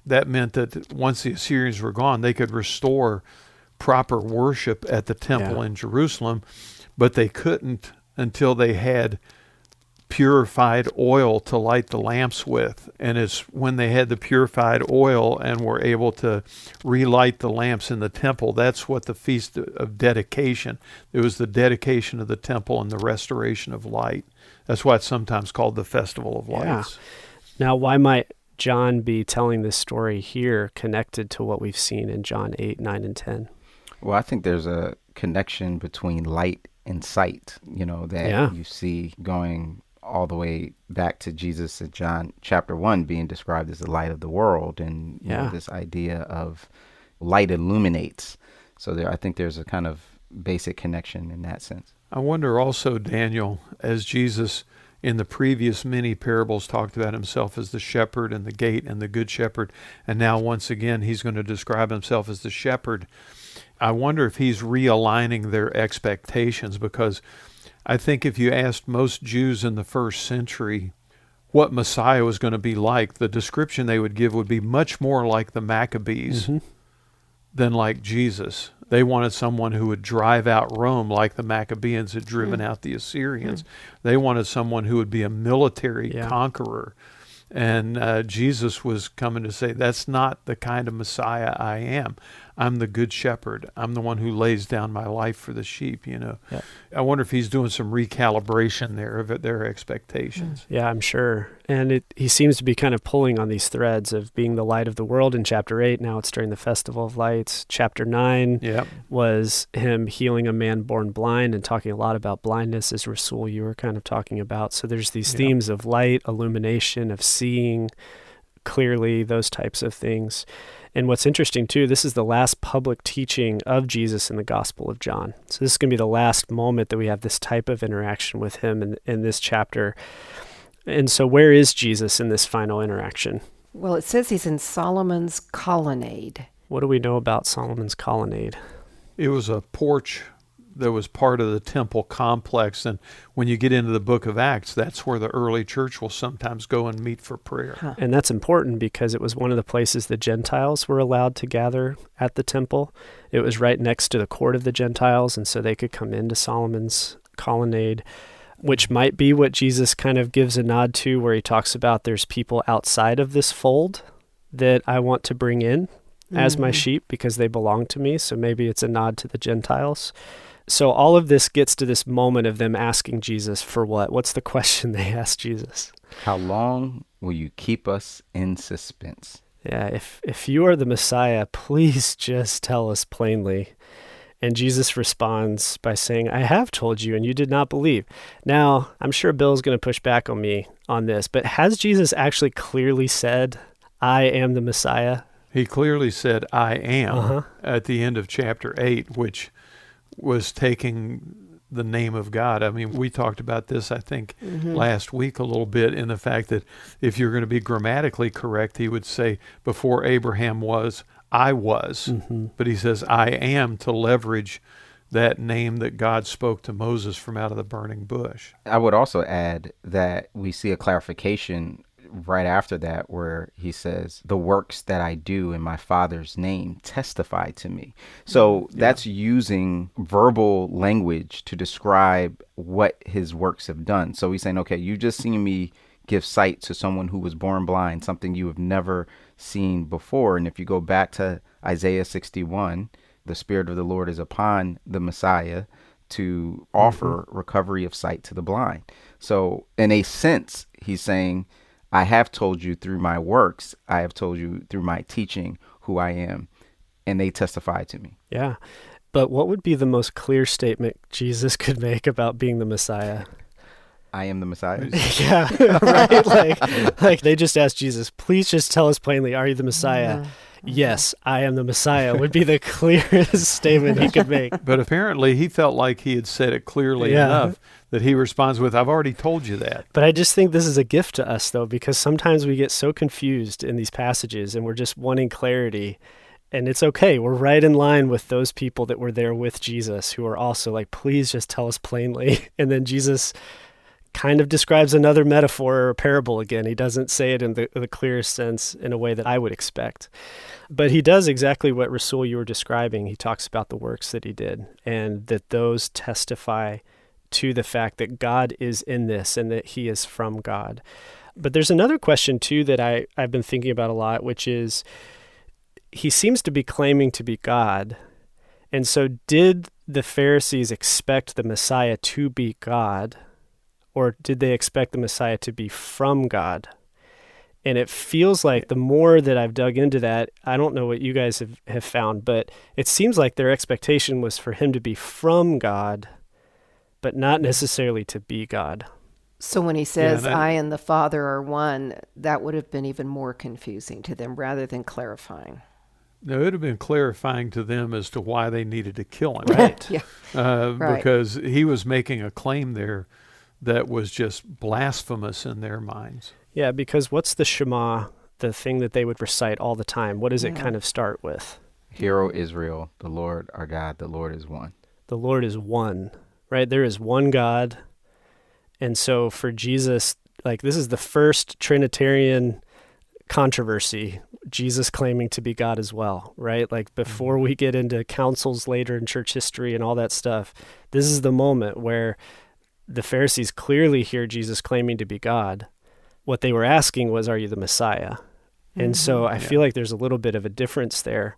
That meant that once the Assyrians were gone, they could restore proper worship at the temple in Jerusalem, but they couldn't until they had purified oil to light the lamps with. And it's when they had the purified oil and were able to relight the lamps in the temple, that's what the Feast of Dedication. It was the dedication of the temple and the restoration of light. That's why it's sometimes called the Festival of Lights. Now, why might John be telling this story here connected to what we've seen in John 8, 9, and 10? Well, I think there's a connection between light and sight, that you see going all the way back to Jesus in John chapter 1 being described as the light of the world, and this idea of light illuminates. So I think there's a kind of basic connection in that sense. I wonder also, Daniel, as Jesus in the previous many parables talked about himself as the shepherd and the gate and the good shepherd. And now once again, he's going to describe himself as the shepherd. I wonder if he's realigning their expectations, because I think if you asked most Jews in the first century what Messiah was going to be like, the description they would give would be much more like the Maccabees than like Jesus. They wanted someone who would drive out Rome like the Maccabeans had driven out the Assyrians. They wanted someone who would be a military conqueror. And Jesus was coming to say, that's not the kind of Messiah I am. I'm the good shepherd. I'm the one who lays down my life for the sheep, you know. Yeah. I wonder if he's doing some recalibration there of their expectations. Yeah, I'm sure. And he seems to be kind of pulling on these threads of being the light of the world in chapter 8. Now it's during the Festival of Lights. Chapter 9 was him healing a man born blind and talking a lot about blindness, as Rasul, you were kind of talking about. So there's these themes of light, illumination, of seeing clearly, those types of things. And what's interesting too, this is the last public teaching of Jesus in the Gospel of John. So this is going to be the last moment that we have this type of interaction with him in this chapter. And so where is Jesus in this final interaction? Well, it says he's in Solomon's colonnade. What do we know about Solomon's colonnade? It was a porch that was part of the temple complex. And when you get into the book of Acts, that's where the early church will sometimes go and meet for prayer. And that's important because it was one of the places the Gentiles were allowed to gather at the temple. It was right next to the court of the Gentiles, and so they could come into Solomon's colonnade, which might be what Jesus kind of gives a nod to, where he talks about there's people outside of this fold that I want to bring in as my sheep because they belong to me. So maybe it's a nod to the Gentiles. So all of this gets to this moment of them asking Jesus for what? What's the question they ask Jesus? How long will you keep us in suspense? Yeah, if you are the Messiah, please just tell us plainly. And Jesus responds by saying, I have told you, and you did not believe. Now, I'm sure Bill's going to push back on me on this, but has Jesus actually clearly said, I am the Messiah? He clearly said, I am, at the end of chapter 8, which was taking the name of God. I mean, we talked about this, I think, last week a little bit, in the fact that if you're going to be grammatically correct, he would say, before Abraham was, I was. But he says, I am, to leverage that name that God spoke to Moses from out of the burning bush. I would also add that we see a clarification right after that where he says, the works that I do in my Father's name testify to me. So that's using verbal language to describe what his works have done. So he's saying, okay, you just seen me give sight to someone who was born blind, something you have never seen before. And if you go back to Isaiah 61, the Spirit of the Lord is upon the Messiah to offer recovery of sight to the blind. So in a sense, he's saying, I have told you through my works, I have told you through my teaching who I am, and they testify to me. Yeah. But what would be the most clear statement Jesus could make about being the Messiah? I am the Messiah. Yeah, right? Like they just asked Jesus, please just tell us plainly, are you the Messiah? Yes, I am the Messiah would be the clearest statement he could make. But apparently he felt like he had said it clearly enough that he responds with, I've already told you that. But I just think this is a gift to us, though, because sometimes we get so confused in these passages and we're just wanting clarity. And it's okay. We're right in line with those people that were there with Jesus who are also like, please just tell us plainly. And then Jesus kind of describes another metaphor or a parable again. He doesn't say it in the clearest sense in a way that I would expect. But he does exactly what Rasul, you were describing. He talks about the works that he did and that those testify to the fact that God is in this and that he is from God. But there's another question too that I've been thinking about a lot, which is he seems to be claiming to be God. And so did the Pharisees expect the Messiah to be God? Or did they expect the Messiah to be from God? And it feels like the more that I've dug into that, I don't know what you guys have found, but it seems like their expectation was for him to be from God, but not necessarily to be God. So when he says, I and the Father are one, that would have been even more confusing to them rather than clarifying. No, it would have been clarifying to them as to why they needed to kill him. Right. Right. Because he was making a claim there that was just blasphemous in their minds. Yeah, because what's the Shema, the thing that they would recite all the time? What does it kind of start with? Hear, O Israel, the Lord our God, the Lord is one. The Lord is one, right? There is one God. And so for Jesus, like, this is the first Trinitarian controversy, Jesus claiming to be God as well, right? Like, before we get into councils later in church history and all that stuff, this is the moment where the Pharisees clearly hear Jesus claiming to be God. What they were asking was, are you the Messiah? And so I feel like there's a little bit of a difference there.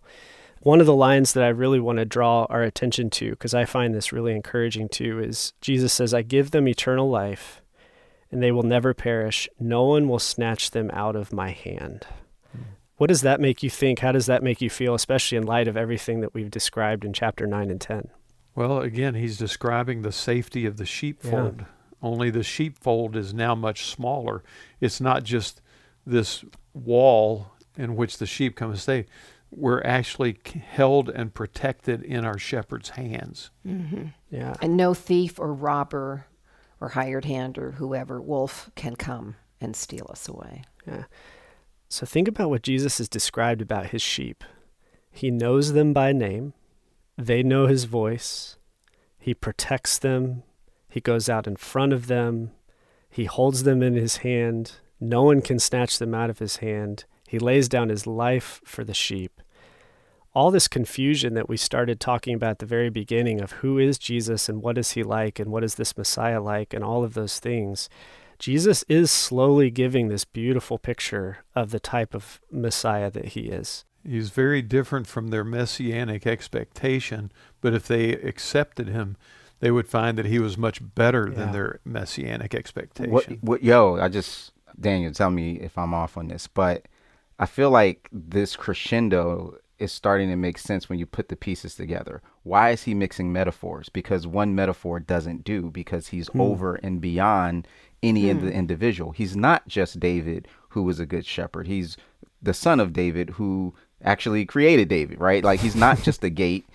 One of the lines that I really want to draw our attention to, because I find this really encouraging too, is Jesus says, I give them eternal life, and they will never perish. No one will snatch them out of my hand. What does that make you think? How does that make you feel, especially in light of everything that we've described in chapter 9 and 10? Well, again, he's describing the safety of the sheepfold. Only the sheepfold is now much smaller. It's not just this wall in which the sheep come and stay. We're actually held and protected in our shepherd's hands. Yeah. And no thief or robber or hired hand or whoever, wolf, can come and steal us away. Yeah. So think about what Jesus has described about his sheep. He knows them by name. They know his voice. He protects them. He goes out in front of them. He holds them in his hand. No one can snatch them out of his hand. He lays down his life for the sheep. All this confusion that we started talking about at the very beginning of who is Jesus and what is he like and what is this Messiah like and all of those things, Jesus is slowly giving this beautiful picture of the type of Messiah that he is. He's very different from their messianic expectation, but if they accepted him, they would find that he was much better than their messianic expectation. Daniel, tell me if I'm off on this, but I feel like this crescendo is starting to make sense when you put the pieces together. Why is he mixing metaphors? Because one metaphor doesn't do, because he's over and beyond any individual. He's not just David, who was a good shepherd. He's the son of David, who actually created David, right? Like, he's not just a gate.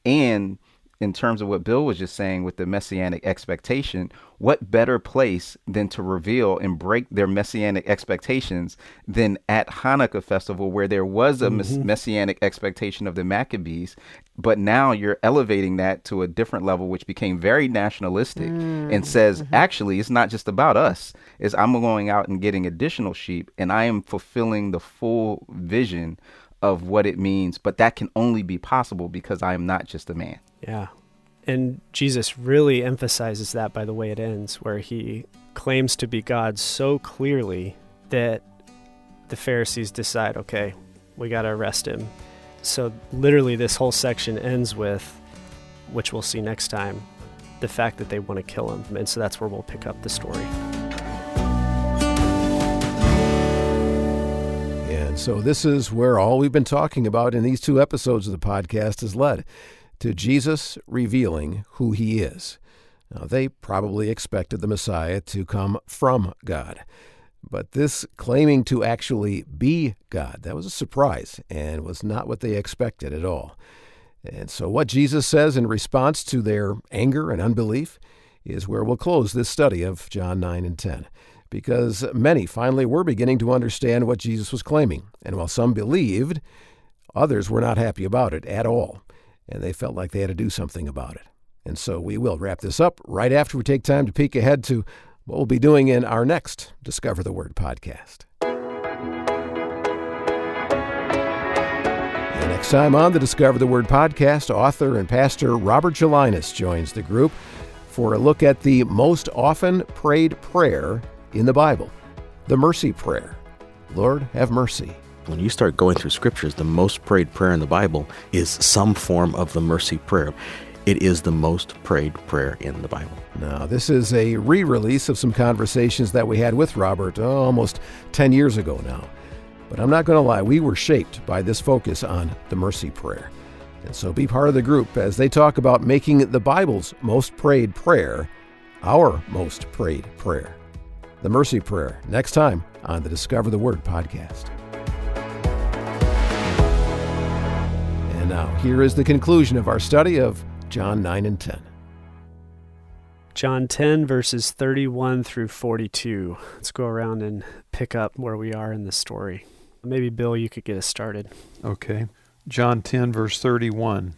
And in terms of what Bill was just saying with the messianic expectation, what better place than to reveal and break their messianic expectations than at Hanukkah festival, where there was a messianic expectation of the Maccabees, but now you're elevating that to a different level, which became very nationalistic and says, actually, it's not just about us. It's I'm going out and getting additional sheep, and I am fulfilling the full vision of what it means, but that can only be possible because I am not just a man. Yeah. And Jesus really emphasizes that by the way it ends, where he claims to be God so clearly that the Pharisees decide, okay, we got to arrest him. So literally this whole section ends with, which we'll see next time, the fact that they want to kill him. And so that's where we'll pick up the story. And so this is where all we've been talking about in these 2 episodes of the podcast has led to Jesus revealing who he is. Now, they probably expected the Messiah to come from God, but this claiming to actually be God, that was a surprise and was not what they expected at all. And so what Jesus says in response to their anger and unbelief is where we'll close this study of John 9 and 10. Because many finally were beginning to understand what Jesus was claiming. And while some believed, others were not happy about it at all. And they felt like they had to do something about it. And so we will wrap this up right after we take time to peek ahead to what we'll be doing in our next Discover the Word podcast. And next time on the Discover the Word podcast, author and pastor Robert Gelinas joins the group for a look at the most often prayed prayer in the Bible, the mercy prayer. Lord, have mercy. When you start going through scriptures, the most prayed prayer in the Bible is some form of the mercy prayer. It is the most prayed prayer in the Bible. Now, this is a re-release of some conversations that we had with Robert almost 10 years ago now. But I'm not going to lie, we were shaped by this focus on the mercy prayer. And so be part of the group as they talk about making the Bible's most prayed prayer our most prayed prayer. The mercy prayer, next time on the Discover the Word podcast. And now, here is the conclusion of our study of John 9 and 10. John 10, verses 31 through 42. Let's go around and pick up where we are in the story. Maybe, Bill, you could get us started. Okay. John 10, verse 31.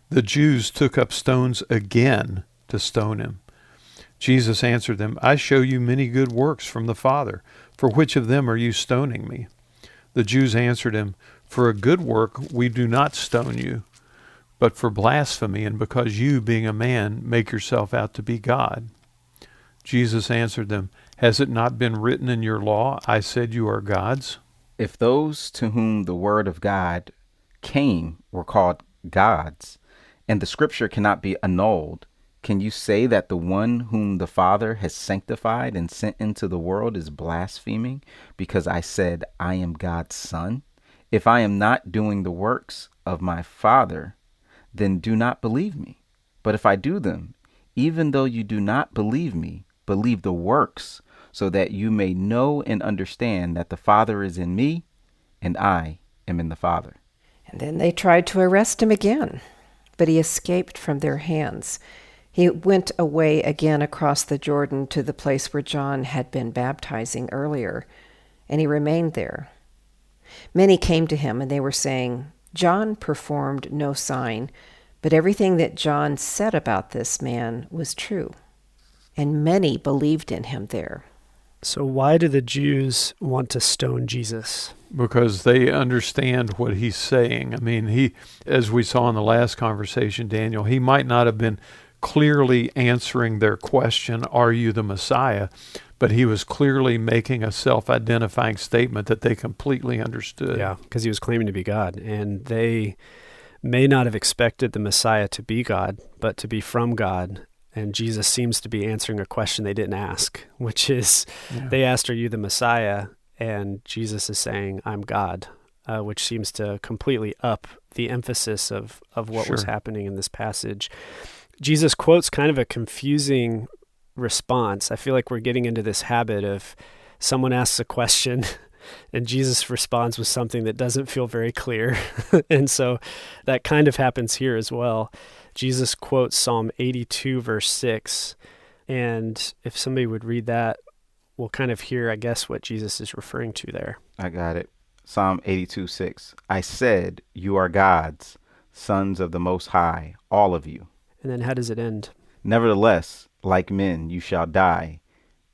The Jews took up stones again to stone him. Jesus answered them, I show you many good works from the Father. For which of them are you stoning me? The Jews answered him, For a good work we do not stone you, but for blasphemy, and because you, being a man, make yourself out to be God. Jesus answered them, Has it not been written in your law, I said you are gods? If those to whom the word of God came were called gods, and the scripture cannot be annulled, can you say that the one whom the Father has sanctified and sent into the world is blaspheming because I said I am God's son? If I am not doing the works of my Father, then do not believe me. But if I do them, even though you do not believe me, believe the works, so that you may know and understand that the Father is in me and I am in the Father. And then they tried to arrest him again, but he escaped from their hands. He went away again across the Jordan to the place where John had been baptizing earlier, and he remained there. Many came to him, and they were saying, John performed no sign, but everything that John said about this man was true. And many believed in him there. So why do the Jews want to stone Jesus? Because they understand what he's saying. I mean, he, as we saw in the last conversation, Daniel, he might not have been clearly answering their question, are you the Messiah? But he was clearly making a self-identifying statement that they completely understood. Yeah, because he was claiming to be God. And they may not have expected the Messiah to be God, but to be from God. And Jesus seems to be answering a question they didn't ask, which is, They asked, are you the Messiah? And Jesus is saying, I'm God, which seems to completely up the emphasis of what was happening in this passage. Jesus quotes kind of a confusing response. I feel like we're getting into this habit of someone asks a question and Jesus responds with something that doesn't feel very clear. And so that kind of happens here as well. Jesus quotes Psalm 82, verse 6. And if somebody would read that, we'll kind of hear, I guess, what Jesus is referring to there. I got it. Psalm 82, 6. I said, you are gods, sons of the Most High, all of you. And then how does it end? Nevertheless, like men, you shall die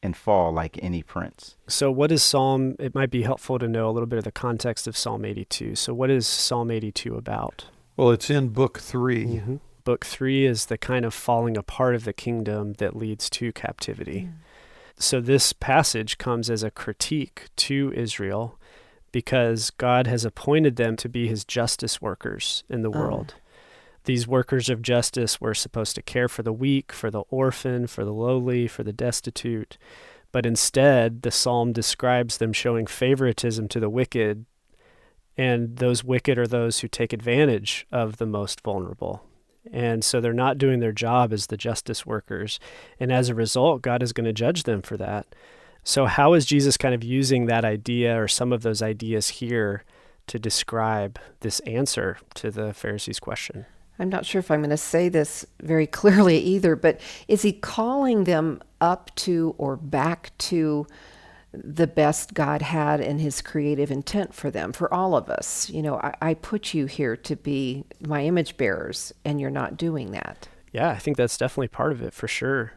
and fall like any prince. So what is Psalm, it might be helpful to know a little bit of the context of Psalm 82. So what is Psalm 82 about? Well, it's in book 3. Mm-hmm. Book 3 is the kind of falling apart of the kingdom that leads to captivity. So this passage comes as a critique to Israel because God has appointed them to be his justice workers in the world. These workers of justice were supposed to care for the weak, for the orphan, for the lowly, for the destitute. But instead, the psalm describes them showing favoritism to the wicked, and those wicked are those who take advantage of the most vulnerable. And so they're not doing their job as the justice workers. And as a result, God is going to judge them for that. So how is Jesus kind of using that idea or some of those ideas here to describe this answer to the Pharisees' question? I'm not sure if I'm going to say this very clearly either, but is he calling them up to or back to the best God had in his creative intent for them, for all of us? You know, I put you here to be my image bearers, and you're not doing that. Yeah, I think that's definitely part of it for sure.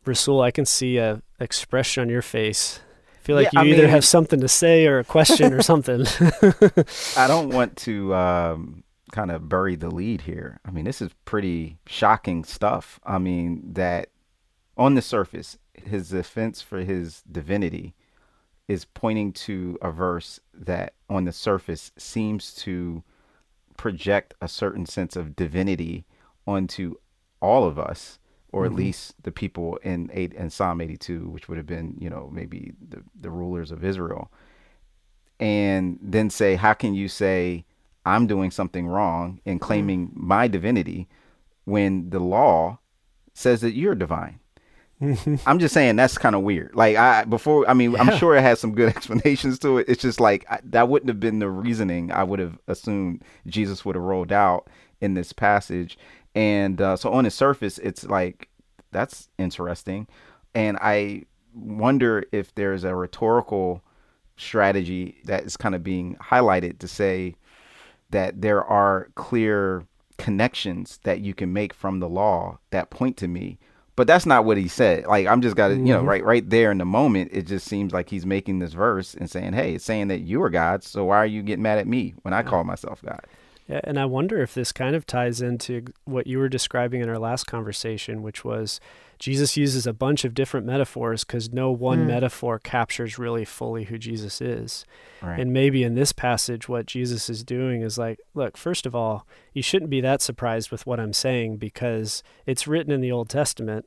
Rasul, I can see a expression on your face. I feel like you either have something to say or a question or something. I don't want to kind of bury the lead here. I mean, this is pretty shocking stuff. I mean, that on the surface, his defense for his divinity is pointing to a verse that on the surface seems to project a certain sense of divinity onto all of us, or at least the people in Psalm 82, which would have been, you know, maybe the rulers of Israel. And then say, how can you say I'm doing something wrong in claiming my divinity when the law says that you're divine? I'm just saying that's kind of weird. Like I'm sure it has some good explanations to it. It's just like that wouldn't have been the reasoning I would have assumed Jesus would have rolled out in this passage. And so on the surface, it's like That's interesting. And I wonder if there's a rhetorical strategy that is kind of being highlighted to say that there are clear connections that you can make from the law that point to me. But that's not what he said. Like, I'm just got to, right there in the moment, it just seems like he's making this verse and saying, hey, it's saying that you are God, so why are you getting mad at me when I call myself God? Yeah, and I wonder if this kind of ties into what you were describing in our last conversation, which was Jesus uses a bunch of different metaphors because no one metaphor captures really fully who Jesus is. Right. And maybe in this passage, what Jesus is doing is like, look, first of all, you shouldn't be that surprised with what I'm saying because it's written in the Old Testament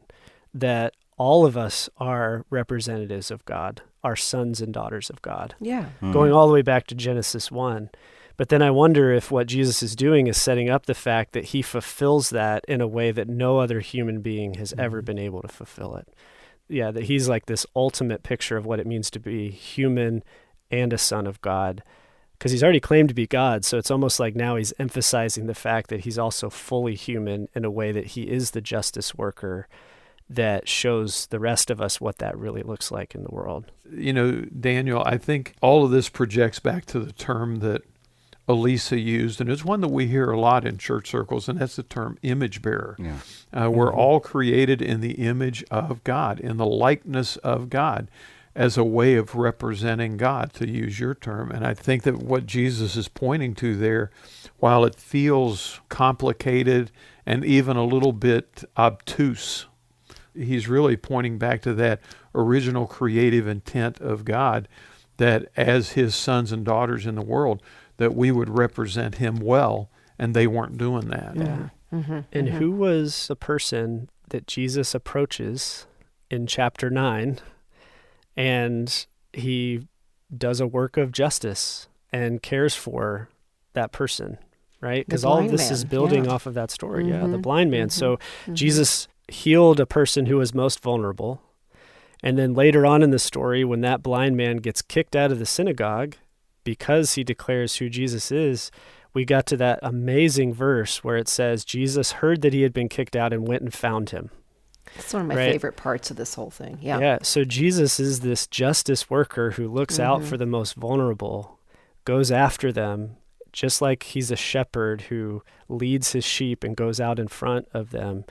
that all of us are representatives of God, are sons and daughters of God. Yeah. Going all the way back to Genesis 1. But then I wonder if what Jesus is doing is setting up the fact that he fulfills that in a way that no other human being has ever been able to fulfill it. Yeah, that he's like this ultimate picture of what it means to be human and a son of God, because he's already claimed to be God. So it's almost like now he's emphasizing the fact that he's also fully human in a way that he is the justice worker that shows the rest of us what that really looks like in the world. You know, Daniel, I think all of this projects back to the term that Elisa used, and it's one that we hear a lot in church circles, and that's the term image bearer. Yeah. We're all created in the image of God, in the likeness of God, as a way of representing God, to use your term. And I think that what Jesus is pointing to there, while it feels complicated and even a little bit obtuse, he's really pointing back to that original creative intent of God, that as his sons and daughters in the world, that we would represent him well, and they weren't doing that. Yeah. And who was the person that Jesus approaches in chapter 9, and he does a work of justice and cares for that person, right? Because all of this is building off of that story. Yeah, the blind man. So Jesus healed a person who was most vulnerable. And then later on in the story, when that blind man gets kicked out of the synagogue because he declares who Jesus is, we got to that amazing verse where it says, Jesus heard that he had been kicked out and went and found him. It's one of my favorite parts of this whole thing. Yeah. Yeah. So Jesus is this justice worker who looks out for the most vulnerable, goes after them, just like he's a shepherd who leads his sheep and goes out in front of them.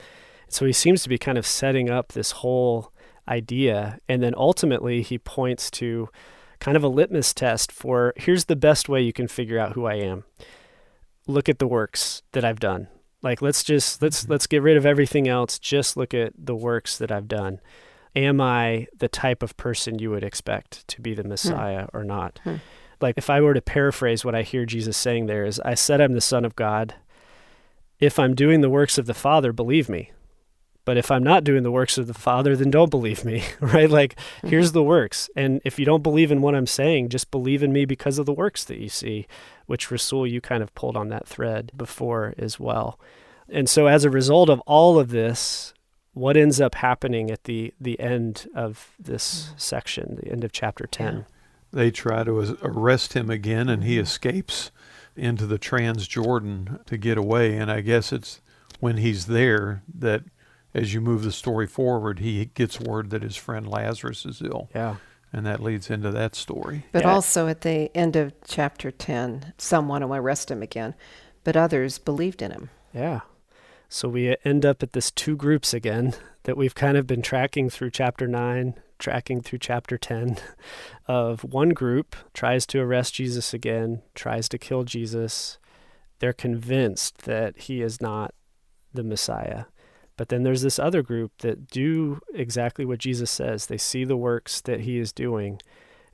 So he seems to be kind of setting up this whole idea. And then ultimately he points to kind of a litmus test for, here's the best way you can figure out who I am. Look at the works that I've done. Like, let's get rid of everything else. Just look at the works that I've done. Am I the type of person you would expect to be the Messiah or not? Like, if I were to paraphrase what I hear Jesus saying there is, I said I'm the Son of God. If I'm doing the works of the Father, believe me. But if I'm not doing the works of the Father, then don't believe me, right? Like, here's the works. And if you don't believe in what I'm saying, just believe in me because of the works that you see, which Rasul, you kind of pulled on that thread before as well. And so as a result of all of this, what ends up happening at the end of this section, the end of chapter 10? They try to arrest him again, and he escapes into the Transjordan to get away. And I guess it's when he's there that, as you move the story forward, he gets word that his friend Lazarus is ill. Yeah. And that leads into that story. But also at the end of chapter 10, some want to arrest him again, but others believed in him. Yeah. So we end up at this two groups again that we've kind of been tracking through chapter 9, tracking through chapter 10, of one group tries to arrest Jesus again, tries to kill Jesus. They're convinced that he is not the Messiah. But then there's this other group that do exactly what Jesus says. They see the works that he is doing,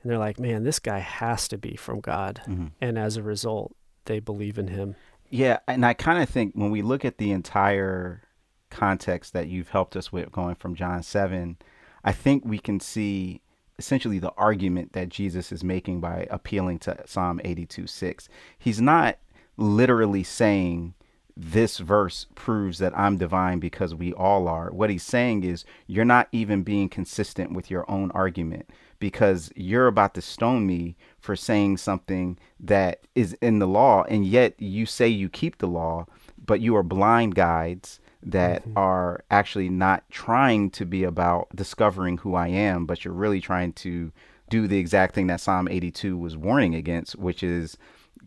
and they're like, man, this guy has to be from God. And as a result, they believe in him. Yeah, and I kind of think when we look at the entire context that you've helped us with going from John 7, I think we can see essentially the argument that Jesus is making by appealing to Psalm 82:6. He's not literally saying this verse proves that I'm divine because we all are. What he's saying is you're not even being consistent with your own argument, because you're about to stone me for saying something that is in the law, and yet you say you keep the law, but you are blind guides that are actually not trying to be about discovering who I am, but you're really trying to do the exact thing that Psalm 82 was warning against, which is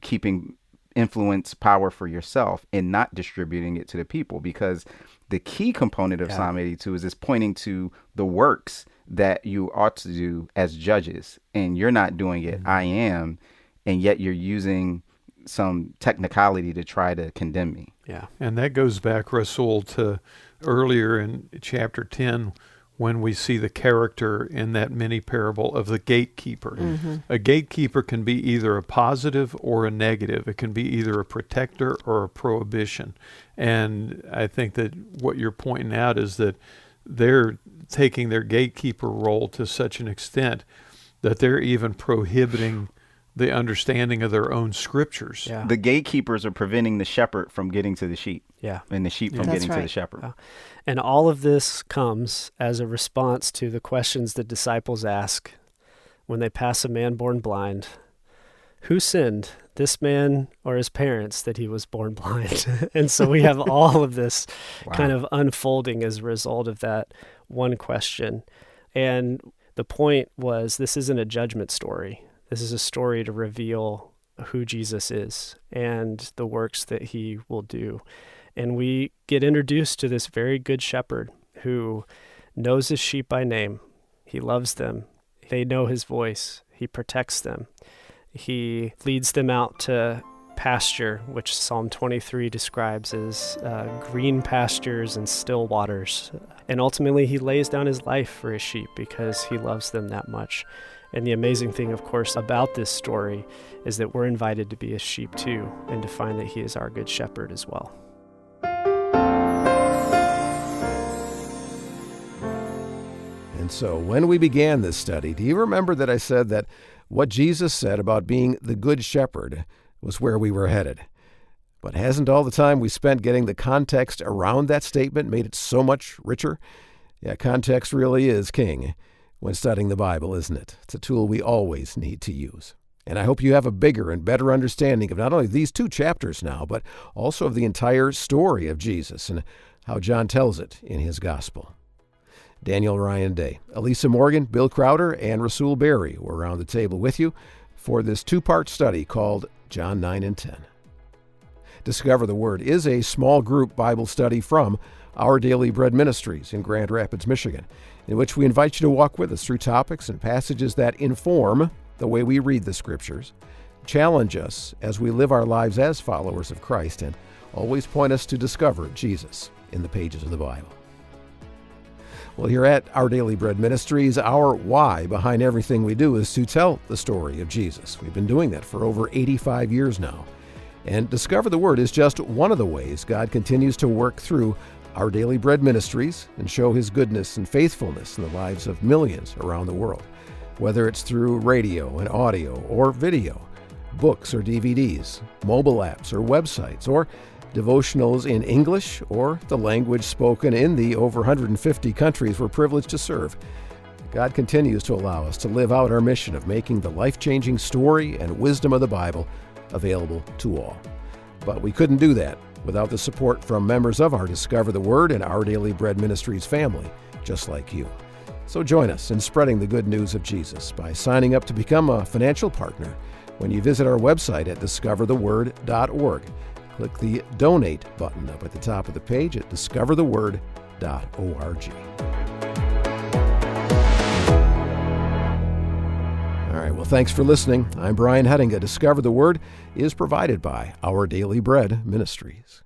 keeping influence power for yourself and not distributing it to the people. Because the key component of Psalm 82 is this pointing to the works that you ought to do as judges, and you're not doing it. I am, and yet you're using some technicality to try to condemn me. Yeah. And that goes back, Rasul, to earlier in chapter 10, when we see the character in that mini parable of the gatekeeper. A gatekeeper can be either a positive or a negative. It can be either a protector or a prohibition. And I think that what you're pointing out is that they're taking their gatekeeper role to such an extent that they're even prohibiting the understanding of their own scriptures. Yeah. The gatekeepers are preventing the shepherd from getting to the sheep. Yeah. And the sheep from That's getting to right. the shepherd. And all of this comes as a response to the questions the disciples ask when they pass a man born blind. Who sinned, this man or his parents, that he was born blind? And so we have all of this kind of unfolding as a result of that one question. And the point was, this isn't a judgment story. This is a story to reveal who Jesus is and the works that he will do. And we get introduced to this very good shepherd who knows his sheep by name. He loves them. They know his voice. He protects them. He leads them out to pasture, which Psalm 23 describes as green pastures and still waters. And ultimately, he lays down his life for his sheep because he loves them that much. And the amazing thing, of course, about this story is that we're invited to be his sheep too, and to find that he is our good shepherd as well. And so when we began this study, do you remember that I said that what Jesus said about being the good shepherd was where we were headed? But hasn't all the time we spent getting the context around that statement made it so much richer? Yeah, context really is king when studying the Bible, isn't it? It's a tool we always need to use. And I hope you have a bigger and better understanding of not only these 2 chapters now, but also of the entire story of Jesus and how John tells it in his gospel. Daniel Ryan Day, Elisa Morgan, Bill Crowder, and Rasul Berry were around the table with you for this 2-part study called John 9 and 10. Discover the Word is a small group Bible study from Our Daily Bread Ministries in Grand Rapids, Michigan, in which we invite you to walk with us through topics and passages that inform the way we read the Scriptures, challenge us as we live our lives as followers of Christ, and always point us to discover Jesus in the pages of the Bible. Well, here at Our Daily Bread Ministries, our why behind everything we do is to tell the story of Jesus. We've been doing that for over 85 years now. And Discover the Word is just one of the ways God continues to work through Our Daily Bread Ministries and show his goodness and faithfulness in the lives of millions around the world. Whether it's through radio and audio or video, books or DVDs, mobile apps or websites, or devotionals in English or the language spoken in the over 150 countries we're privileged to serve. God continues to allow us to live out our mission of making the life-changing story and wisdom of the Bible available to all. But we couldn't do that without the support from members of our Discover the Word and Our Daily Bread Ministries family, just like you. So join us in spreading the good news of Jesus by signing up to become a financial partner when you visit our website at discovertheword.org. Click the Donate button up at the top of the page at discovertheword.org. All right, well, thanks for listening. I'm Brian Hettinga. Discover the Word is provided by Our Daily Bread Ministries.